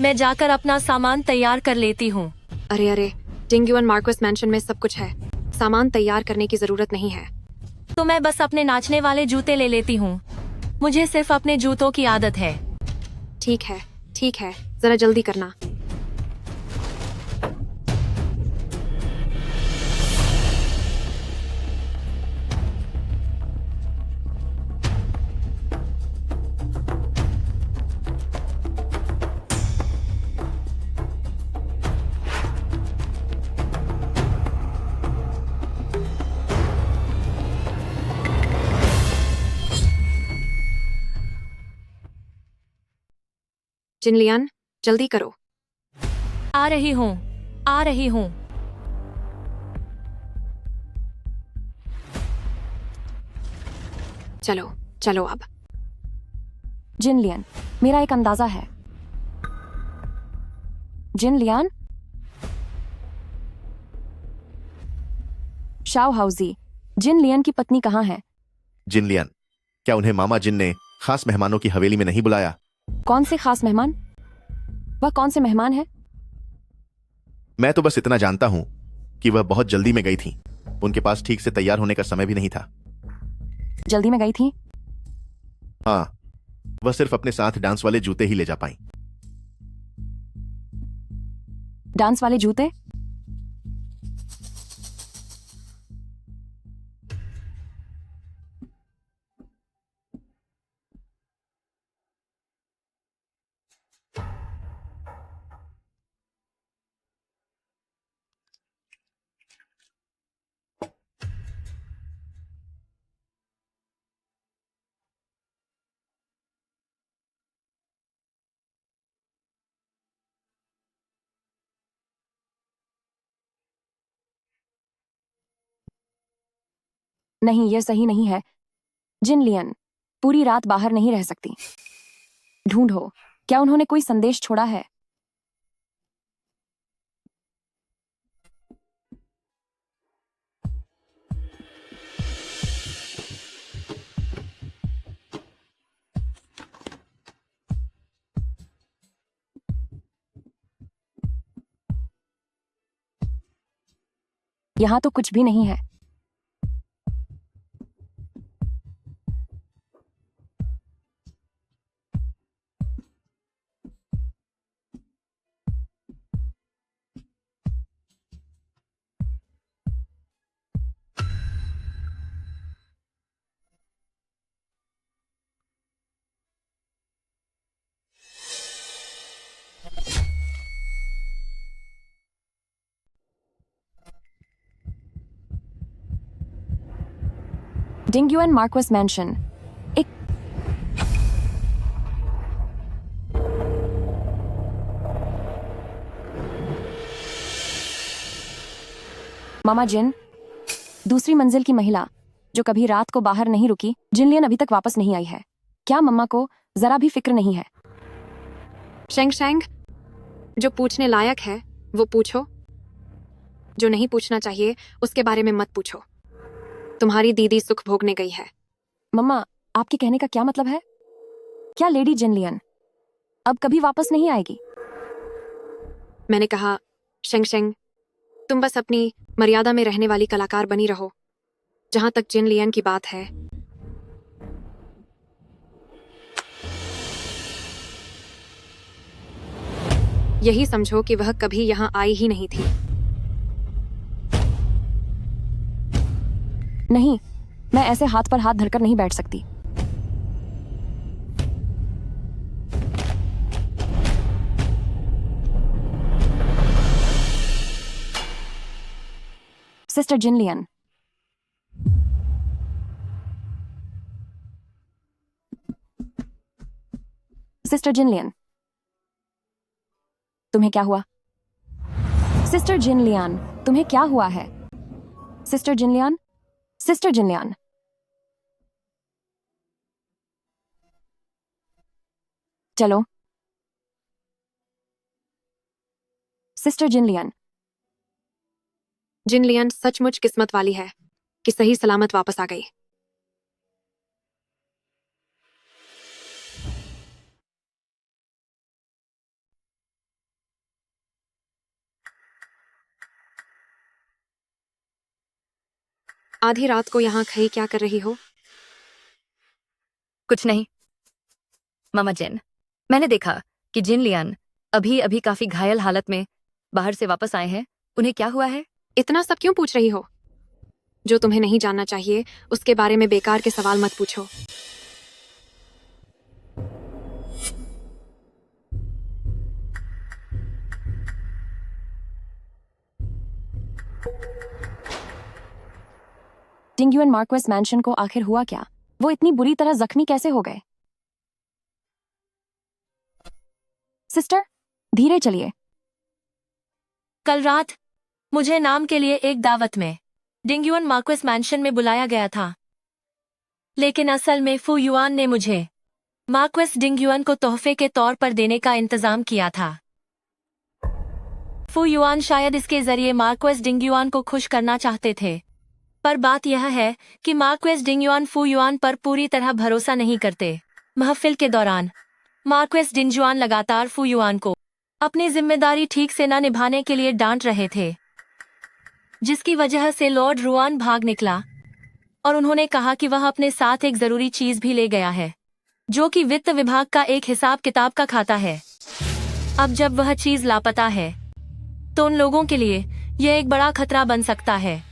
मैं जाकर अपना सामान तैयार कर लेती हूँ। अरे अरे, जिंगयुआन मार्क्वेस मैंशन में सब कुछ है, सामान तैयार करने की जरूरत नहीं है। तो मैं बस अपने नाचने वाले जूते ले लेती हूँ। मुझे सिर्फ अपने जूतों की आदत है। ठीक है, जरा जल्दी करना। जिनलियान, जल्दी करो। आ रही हूँ। चलो अब। जिनलियन, मेरा एक अंदाजा है। जिनलियन, शाओ हाउजी, जिनलियन की पत्नी कहाँ है? जिनलियन, क्या उन्हें मामा जिन ने खास मेहमानों की हवेली में नहीं बुलाया? कौन से खास मेहमान? वह कौन से मेहमान है? मैं तो बस इतना जानता हूं कि वह बहुत जल्दी में गई थी। उनके पास ठीक से तैयार होने का समय भी नहीं था। जल्दी में गई थी? हाँ, वह सिर्फ अपने साथ डांस वाले जूते ही ले जा पाई। डांस वाले जूते? नहीं, यह सही नहीं है। जिनलियन पूरी रात बाहर नहीं रह सकती। ढूंढो, क्या उन्होंने कोई संदेश छोड़ा है? यहां तो कुछ भी नहीं है। डिंगयुआन मार्क्वेस मैंशन, एक मामा जिन, दूसरी मंजिल की महिला जो कभी रात को बाहर नहीं रुकी, जिनलियन अभी तक वापस नहीं आई है। क्या मम्मा को जरा भी फिक्र नहीं है? शेंग शेंग, जो पूछने लायक है वो पूछो, जो नहीं पूछना चाहिए उसके बारे में मत पूछो। तुम्हारी दीदी सुख भोगने गई है। मम्मा, आपके कहने का क्या मतलब है? क्या लेडी जिनलियन अब कभी वापस नहीं आएगी? मैंने कहा, शेंग शेंग, तुम बस अपनी मर्यादा में रहने वाली कलाकार बनी रहो। जहां तक जिनलियन की बात है, यही समझो कि वह कभी यहां आई ही नहीं थी। नहीं, मैं ऐसे हाथ पर हाथ धरकर नहीं बैठ सकती। सिस्टर जिनलियन, सिस्टर जिनलियन, तुम्हें क्या हुआ? सिस्टर जिनलियन, तुम्हें क्या हुआ है? सिस्टर जिनलियन, सिस्टर जिनलियन, चलो। सिस्टर जिनलियन, जिन लियन सचमुच किस्मत वाली है कि सही सलामत वापस आ गई। आधी रात को यहाँ खड़ी क्या कर रही हो? कुछ नहीं मामा जिन, मैंने देखा कि जिन लियान अभी अभी काफी घायल हालत में बाहर से वापस आए हैं। उन्हें क्या हुआ है? इतना सब क्यों पूछ रही हो? जो तुम्हें नहीं जानना चाहिए उसके बारे में बेकार के सवाल मत पूछो। डिंग्यून मार्क्वेस मैंशन को आखिर हुआ क्या? वो इतनी बुरी तरह जख्मी कैसे हो गए? सिस्टर, धीरे चलिए। कल रात मुझे नाम के लिए एक दावत में डिंग्यून मार्क्वेस मैंशन में बुलाया गया था, लेकिन असल में फू युआन ने मुझे मार्क्वेस डिंग्यून को तोहफे के तौर पर देने का इंतजाम किया था। फू युआन शायद इसके जरिए मार्क्वेस डिंग्यून को खुश करना चाहते थे, पर बात यह है कि मार्क्वेस डिंग्यून फू युआन पर पूरी तरह भरोसा नहीं करते। महफिल के दौरान मार्क्वेस डिंग्यून लगातार फू युआन को अपनी जिम्मेदारी ठीक से न निभाने के लिए डांट रहे थे, जिसकी वजह से लॉर्ड रुआन भाग निकला और उन्होंने कहा कि वह अपने साथ एक जरूरी चीज भी ले गया है, जो कि वित्त विभाग का एक हिसाब किताब का खाता है। अब जब वह चीज लापता है तो उन लोगों के लिए यह एक बड़ा खतरा बन सकता है।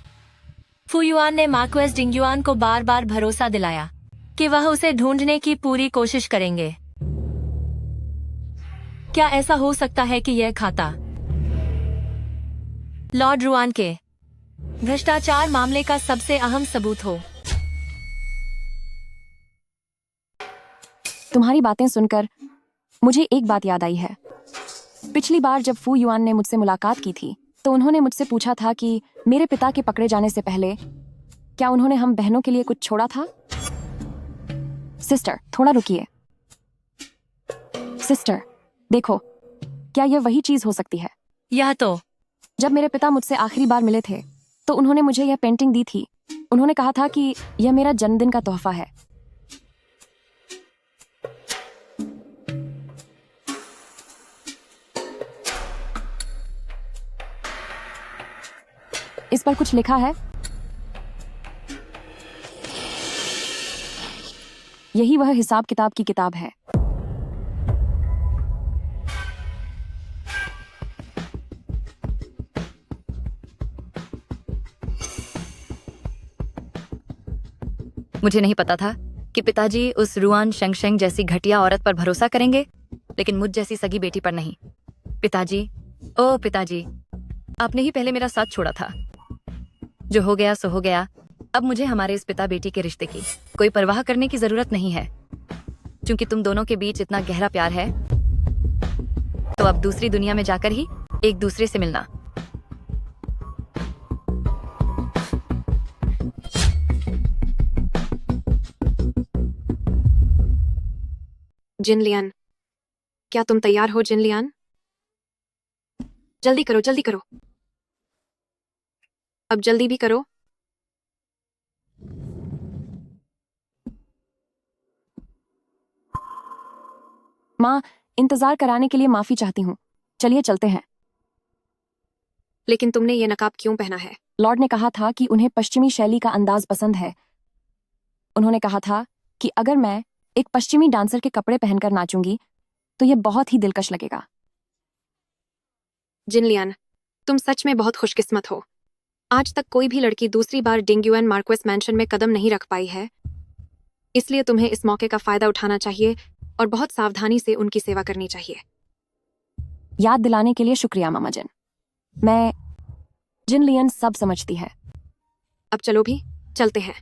फू युआन ने मार्क्वेस डिंग्यून को बार बार भरोसा दिलाया कि वह उसे ढूंढने की पूरी कोशिश करेंगे। क्या ऐसा हो सकता है कि यह खाता लॉर्ड रुआन के भ्रष्टाचार मामले का सबसे अहम सबूत हो? तुम्हारी बातें सुनकर मुझे एक बात याद आई है। पिछली बार जब फू युआन ने मुझसे मुलाकात की थी तो उन्होंने मुझसे पूछा था कि मेरे पिता के पकड़े जाने से पहले क्या उन्होंने हम बहनों के लिए कुछ छोड़ा था। सिस्टर, थोड़ा रुकिए। सिस्टर, देखो, क्या यह वही चीज हो सकती है? यह तो जब मेरे पिता मुझसे आखिरी बार मिले थे तो उन्होंने मुझे यह पेंटिंग दी थी। उन्होंने कहा था कि यह मेरा जन्मदिन का तोहफा है। इस पर कुछ लिखा है। यही वह हिसाब किताब की किताब है। मुझे नहीं पता था कि पिताजी उस रुआन शेंगशेंग जैसी घटिया औरत पर भरोसा करेंगे, लेकिन मुझ जैसी सगी बेटी पर नहीं। पिताजी, ओ पिताजी, आपने ही पहले मेरा साथ छोड़ा था। जो हो गया सो हो गया। अब मुझे हमारे इस पिता बेटी के रिश्ते की कोई परवाह करने की जरूरत नहीं है, क्योंकि तुम दोनों के बीच इतना गहरा प्यार है। तो अब दूसरी दुनिया में जाकर ही एक दूसरे से मिलना। जिन लियान, क्या तुम तैयार हो? जिन लियान, जल्दी करो, जल्दी करो, अब जल्दी भी करो। माँ, इंतजार कराने के लिए माफी चाहती हूँ। चलिए चलते हैं। लेकिन तुमने ये नकाब क्यों पहना है? लॉर्ड ने कहा था कि उन्हें पश्चिमी शैली का अंदाज पसंद है। उन्होंने कहा था कि अगर मैं एक पश्चिमी डांसर के कपड़े पहनकर नाचूंगी तो यह बहुत ही दिलकश लगेगा। जिन लियान, तुम सच में बहुत खुशकिस्मत हो। आज तक कोई भी लड़की दूसरी बार डिंग्यून मार्क्वेस मैंशन में कदम नहीं रख पाई है, इसलिए तुम्हें इस मौके का फायदा उठाना चाहिए और बहुत सावधानी से उनकी सेवा करनी चाहिए। याद दिलाने के लिए शुक्रिया मामा जिन। मैं जिन लियन सब समझती है। अब चलो भी, चलते हैं।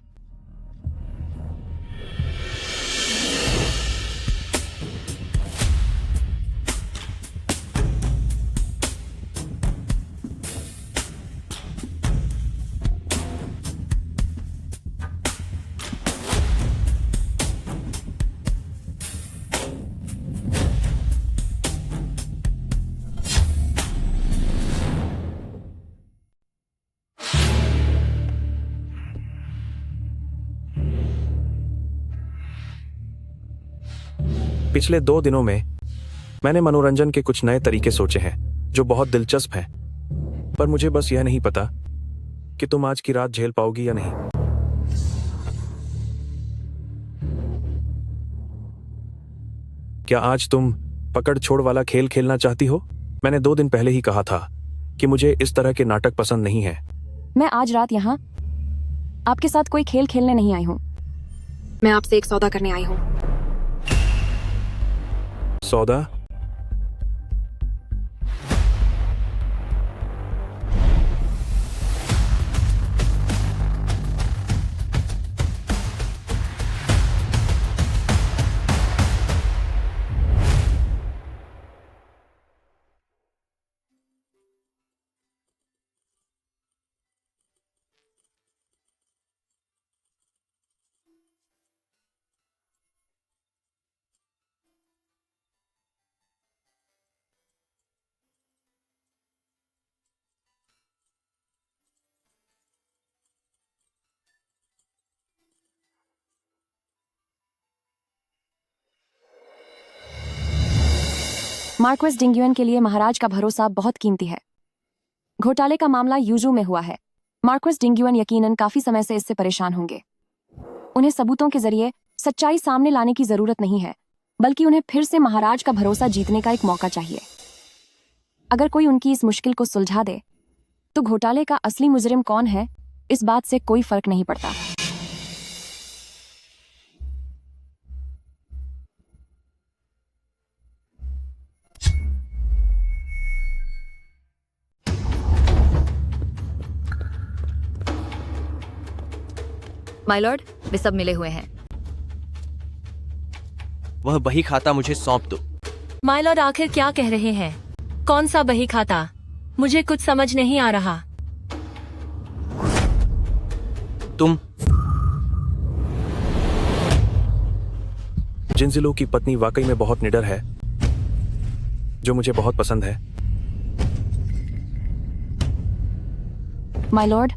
पिछले 2 दिनों में मैंने मनोरंजन के कुछ नए तरीके सोचे हैं जो बहुत दिलचस्प हैं, पर मुझे बस यह नहीं पता कि तुम आज की रात झेल पाओगी या नहीं। क्या आज तुम पकड़ छोड़ वाला खेल खेलना चाहती हो? मैंने 2 दिन पहले ही कहा था कि मुझे इस तरह के नाटक पसंद नहीं है। मैं आज रात यहाँ आपके साथ कोई खेल खेलने नहीं आई हूँ। मैं आपसे एक सौदा करने आई हूँ। सौदा? मार्क्वेस डिंग्युएन के लिए महाराज का भरोसा बहुत कीमती है। घोटाले का मामला यूजू में हुआ है। मार्क्वेस डिंग्युएन यकीनन काफी समय से इससे परेशान होंगे। उन्हें सबूतों के जरिए सच्चाई सामने लाने की जरूरत नहीं है, बल्कि उन्हें फिर से महाराज का भरोसा जीतने का एक मौका चाहिए। अगर कोई उनकी इस मुश्किल को सुलझा दे तो घोटाले का असली मुजरिम कौन है, इस बात से कोई फर्क नहीं पड़ता। माय लॉर्ड, वे सब मिले हुए हैं। वह बही खाता मुझे सौंप दो। माय लॉर्ड, आखिर क्या कह रहे हैं? कौन सा बही खाता? मुझे कुछ समझ नहीं आ रहा। तुम जिनजिलो की पत्नी वाकई में बहुत निडर है, जो मुझे बहुत पसंद है। माय लॉर्ड,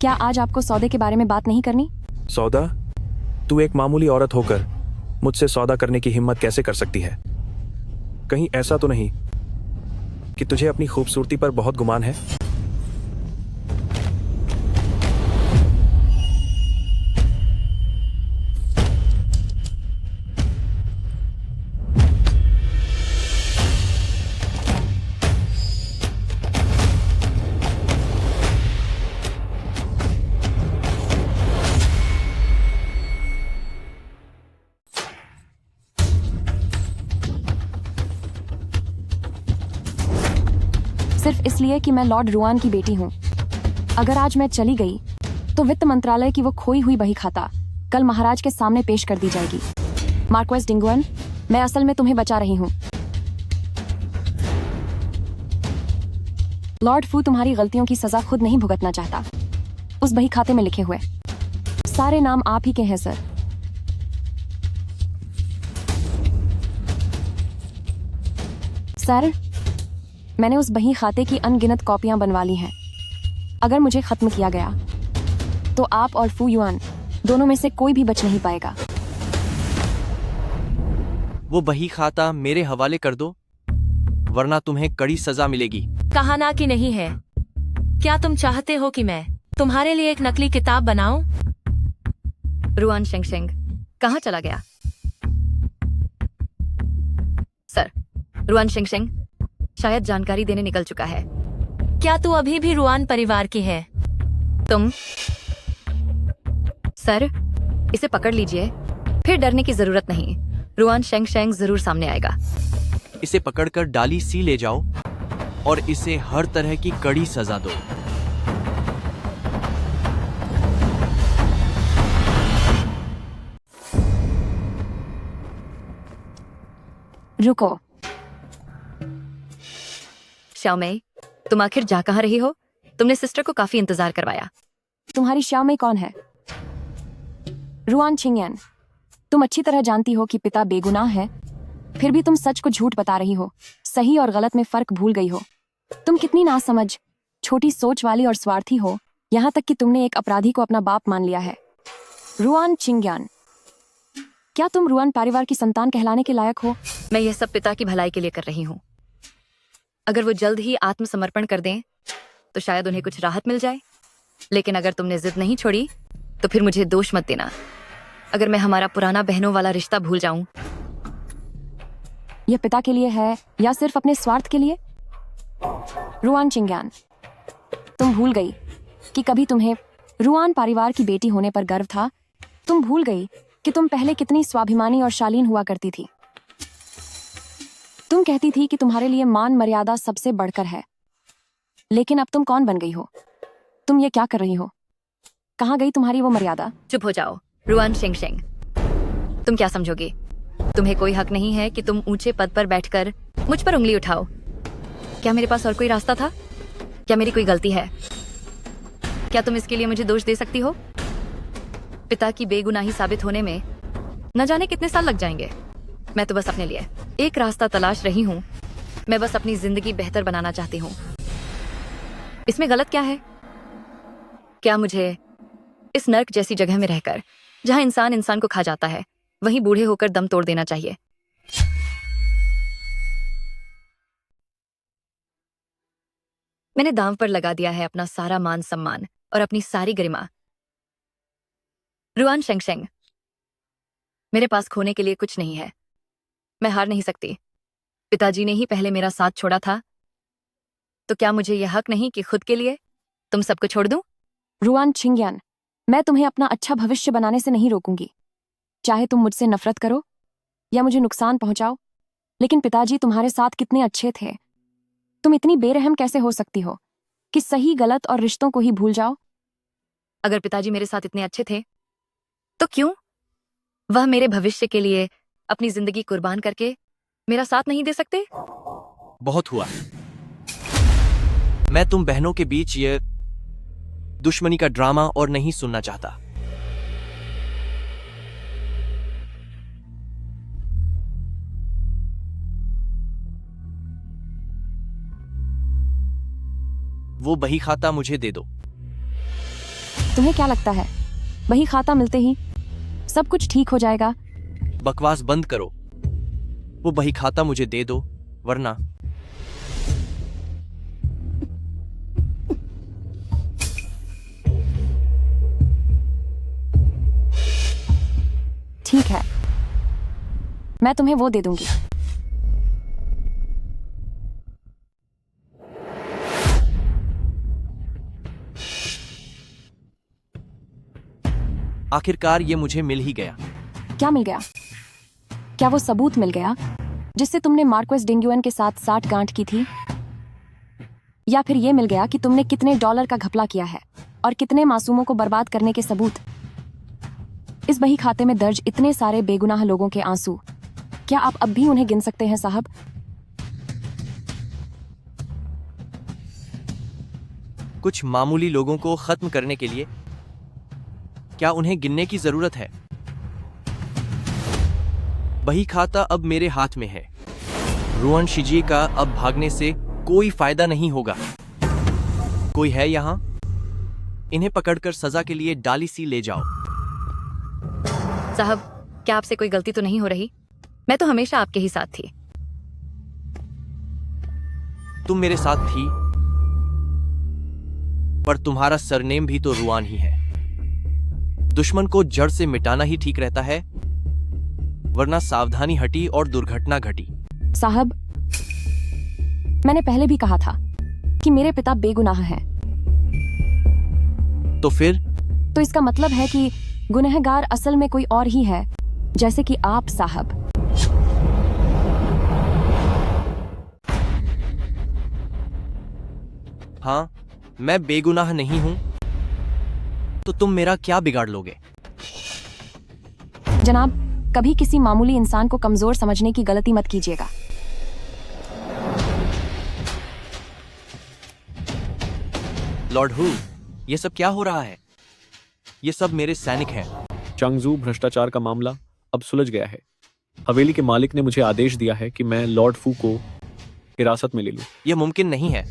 क्या आज आपको सौदे के बारे में बात नहीं करनी? सौदा? तू एक मामूली औरत होकर मुझसे सौदा करने की हिम्मत कैसे कर सकती है? कहीं ऐसा तो नहीं कि तुझे अपनी खूबसूरती पर बहुत गुमान है? सिर्फ इसलिए कि मैं लॉर्ड रुआन की बेटी हूँ। अगर आज मैं चली गई तो वित्त मंत्रालय की वो खोई हुई बही खाता कल महाराज के सामने पेश कर दी जाएगी। मार्क्वेस डिंग्युएन, मैं असल में तुम्हें बचा रही हूँ। लॉर्ड फू तुम्हारी गलतियों की सजा खुद नहीं भुगतना चाहता। उस बही खाते में लिखे हुए सारे नाम आप ही के हैं सर। सर, मैंने उस बही खाते की अनगिनत कॉपियां बनवा ली हैं। अगर मुझे खत्म किया गया तो आप और फू युआन दोनों में से कोई भी बच नहीं पाएगा। वो बही खाता मेरे हवाले कर दो, वरना तुम्हें कड़ी सजा मिलेगी। कहा ना कि नहीं है। क्या तुम चाहते हो कि मैं तुम्हारे लिए एक नकली किताब बनाऊं? रुआन शेंगशेंग कहाँ चला गया? सर, रुआन शेंगशेंग शायद जानकारी देने निकल चुका है। क्या तू अभी भी रुआन परिवार की है? तुम? सर, इसे पकड़ लीजिए, फिर डरने की जरूरत नहीं। रुआन शेंगशेंग जरूर सामने आएगा। इसे पकड़कर डाली सी ले जाओ और इसे हर तरह की कड़ी सजा दो। रुको। श्याओमेई, तुम आखिर जा कहाँ रही हो? तुमने सिस्टर को काफी इंतजार करवाया। तुम्हारी श्याओमेई कौन है? रुआन छिंगयान, तुम अच्छी तरह जानती हो कि पिता बेगुनाह है, फिर भी तुम सच को झूठ बता रही हो। सही और गलत में फर्क भूल गई हो। तुम कितनी नासमझ, छोटी सोच वाली और स्वार्थी हो, यहाँ तक कि तुमने एक अपराधी को अपना बाप मान लिया है। रुआन छिंगयान, क्या तुम रुआन परिवार की संतान कहलाने के लायक हो? मैं यह सब पिता की भलाई के लिए कर रही हूँ। अगर वो जल्द ही आत्मसमर्पण कर दें तो शायद उन्हें कुछ राहत मिल जाए। लेकिन अगर तुमने जिद नहीं छोड़ी तो फिर मुझे दोष मत देना अगर मैं हमारा पुराना बहनों वाला रिश्ता भूल जाऊं। यह पिता के लिए है या सिर्फ अपने स्वार्थ के लिए? रुआन चिंग्यान, तुम भूल गई कि कभी तुम्हें रुआन परिवार की बेटी होने पर गर्व था। तुम भूल गई कि तुम पहले कितनी स्वाभिमानी और शालीन हुआ करती थी। तुम कहती थी कि तुम्हारे लिए मान मर्यादा सबसे बढ़कर है। लेकिन अब तुम कौन बन गई हो? तुम ये क्या कर रही हो? कहाँ गई तुम्हारी वो मर्यादा? चुप हो जाओ रुआन शेंगशेंग। तुम क्या समझोगे? तुम्हें कोई हक नहीं है कि तुम ऊंचे पद पर बैठकर मुझ पर उंगली उठाओ। क्या मेरे पास और कोई रास्ता था? क्या मेरी कोई गलती है? क्या तुम इसके लिए मुझे दोष दे सकती हो? पिता की बेगुनाही साबित होने में न जाने कितने साल लग जाएंगे। मैं तो बस अपने लिए एक रास्ता तलाश रही हूँ। मैं बस अपनी जिंदगी बेहतर बनाना चाहती हूँ। इसमें गलत क्या है? क्या मुझे इस नर्क जैसी जगह में रहकर, जहां इंसान इंसान को खा जाता है, वहीं बूढ़े होकर दम तोड़ देना चाहिए? मैंने दांव पर लगा दिया है अपना सारा मान सम्मान और अपनी सारी गरिमा। रुआन शेंगशेंग, मेरे पास खोने के लिए कुछ नहीं है। मैं हार नहीं सकती। पिताजी ने ही पहले मेरा साथ छोड़ा था, तो क्या मुझे यह हक नहीं कि खुद के लिए तुम सबको छोड़ दूं? रुआन चिंग्यान, मैं तुम्हें अपना अच्छा भविष्य बनाने से नहीं रोकूंगी। चाहे तुम मुझसे नफरत करो या मुझे नुकसान पहुंचाओ, लेकिन पिताजी तुम्हारे साथ कितने अच्छे थे। तुम इतनी बेरहम कैसे हो सकती हो कि सही गलत और रिश्तों को ही भूल जाओ? अगर पिताजी मेरे साथ इतने अच्छे थे तो क्यों वह मेरे भविष्य के लिए अपनी जिंदगी कुर्बान करके मेरा साथ नहीं दे सकते? बहुत हुआ। मैं तुम बहनों के बीच ये दुश्मनी का ड्रामा और नहीं सुनना चाहता। वो बही खाता मुझे दे दो। तुम्हें क्या लगता है वही खाता मिलते ही सब कुछ ठीक हो जाएगा? बकवास बंद करो। वो बही खाता मुझे दे दो, वरना ठीक है, मैं तुम्हें वो दे दूंगी। आखिरकार ये मुझे मिल ही गया। क्या मिल गया? क्या वो सबूत मिल गया जिससे तुमने मार्क्वेस डिंग्युएन के साथ साठगांठ की थी? या फिर ये मिल गया कि तुमने कितने डॉलर का घपला किया है और कितने मासूमों को बर्बाद करने के सबूत? इस बही खाते में दर्ज इतने सारे बेगुनाह लोगों के आंसू, क्या आप अब भी उन्हें गिन सकते हैं साहब? कुछ मामूली लोगों को खत्म करने के लिए क्या उन्हें गिनने की जरूरत है? बही खाता अब मेरे हाथ में है। रुआन शिजी का अब भागने से कोई फायदा नहीं होगा। कोई है यहां? इन्हें पकड़कर सजा के लिए डाली सी ले जाओ। साहब, क्या आपसे कोई गलती तो नहीं हो रही? मैं तो हमेशा आपके ही साथ थी। तुम मेरे साथ थी, पर तुम्हारा सरनेम भी तो रुआन ही है। दुश्मन को जड़ से मिटाना ही ठीक रहता है, वरना सावधानी हटी और दुर्घटना घटी। साहब, मैंने पहले भी कहा था कि मेरे पिता बेगुनाह हैं। तो फिर? तो इसका मतलब है कि गुनहगार असल में कोई और ही है, जैसे कि आप साहब। हाँ, मैं बेगुनाह नहीं हूं, तो तुम मेरा क्या बिगाड़ लोगे? जनाब, कभी किसी मामूली इंसान को कमजोर समझने की गलती मत कीजिएगा। लॉर्ड हू, ये सब क्या हो रहा है? ये सब मेरे सैनिक हैं। चंगजू भ्रष्टाचार का मामला अब सुलझ गया है। हवेली के मालिक ने मुझे आदेश दिया है कि मैं लॉर्ड फू को हिरासत में ले लूं। यह मुमकिन नहीं है।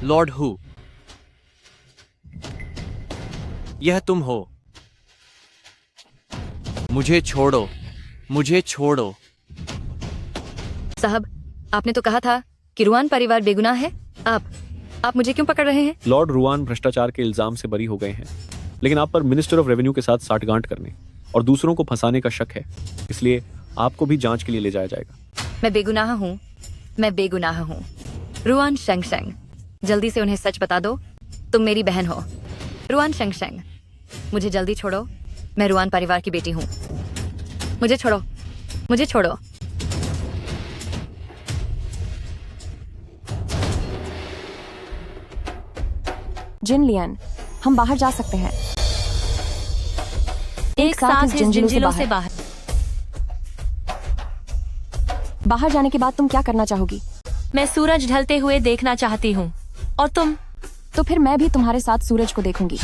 लॉर्ड हू, यह तुम हो। मुझे छोड़ो, मुझे छोड़ो। साहब, आपने तो कहा था कि रुआन परिवार बेगुनाह है। आप मुझे क्यों पकड़ रहे हैं? लॉर्ड रुआन भ्रष्टाचार के इल्जाम से बरी हो गए हैं, लेकिन आप पर मिनिस्टर ऑफ रेवेन्यू के साथ साठगांठ करने और दूसरों को फंसाने का शक है, इसलिए आपको भी जांच के लिए ले जाया जाएगा। मैं बेगुनाह हूँ, मैं बेगुनाह हूँ। रुआन शेंगशेंग, जल्दी से उन्हें सच बता दो। तुम मेरी बहन हो। रुआन शेंगशेंग, मुझे जल्दी छोड़ो। मैं रुआन परिवार की बेटी हूँ। मुझे छोड़ो, मुझे छोड़ो। जिन लियन, हम बाहर जा सकते हैं। एक साथ इस जिंजिलों से बाहर। बाहर जाने के बाद तुम क्या करना चाहोगी? मैं सूरज ढलते हुए देखना चाहती हूँ। और तुम? तो फिर मैं भी तुम्हारे साथ सूरज को देखूंगी।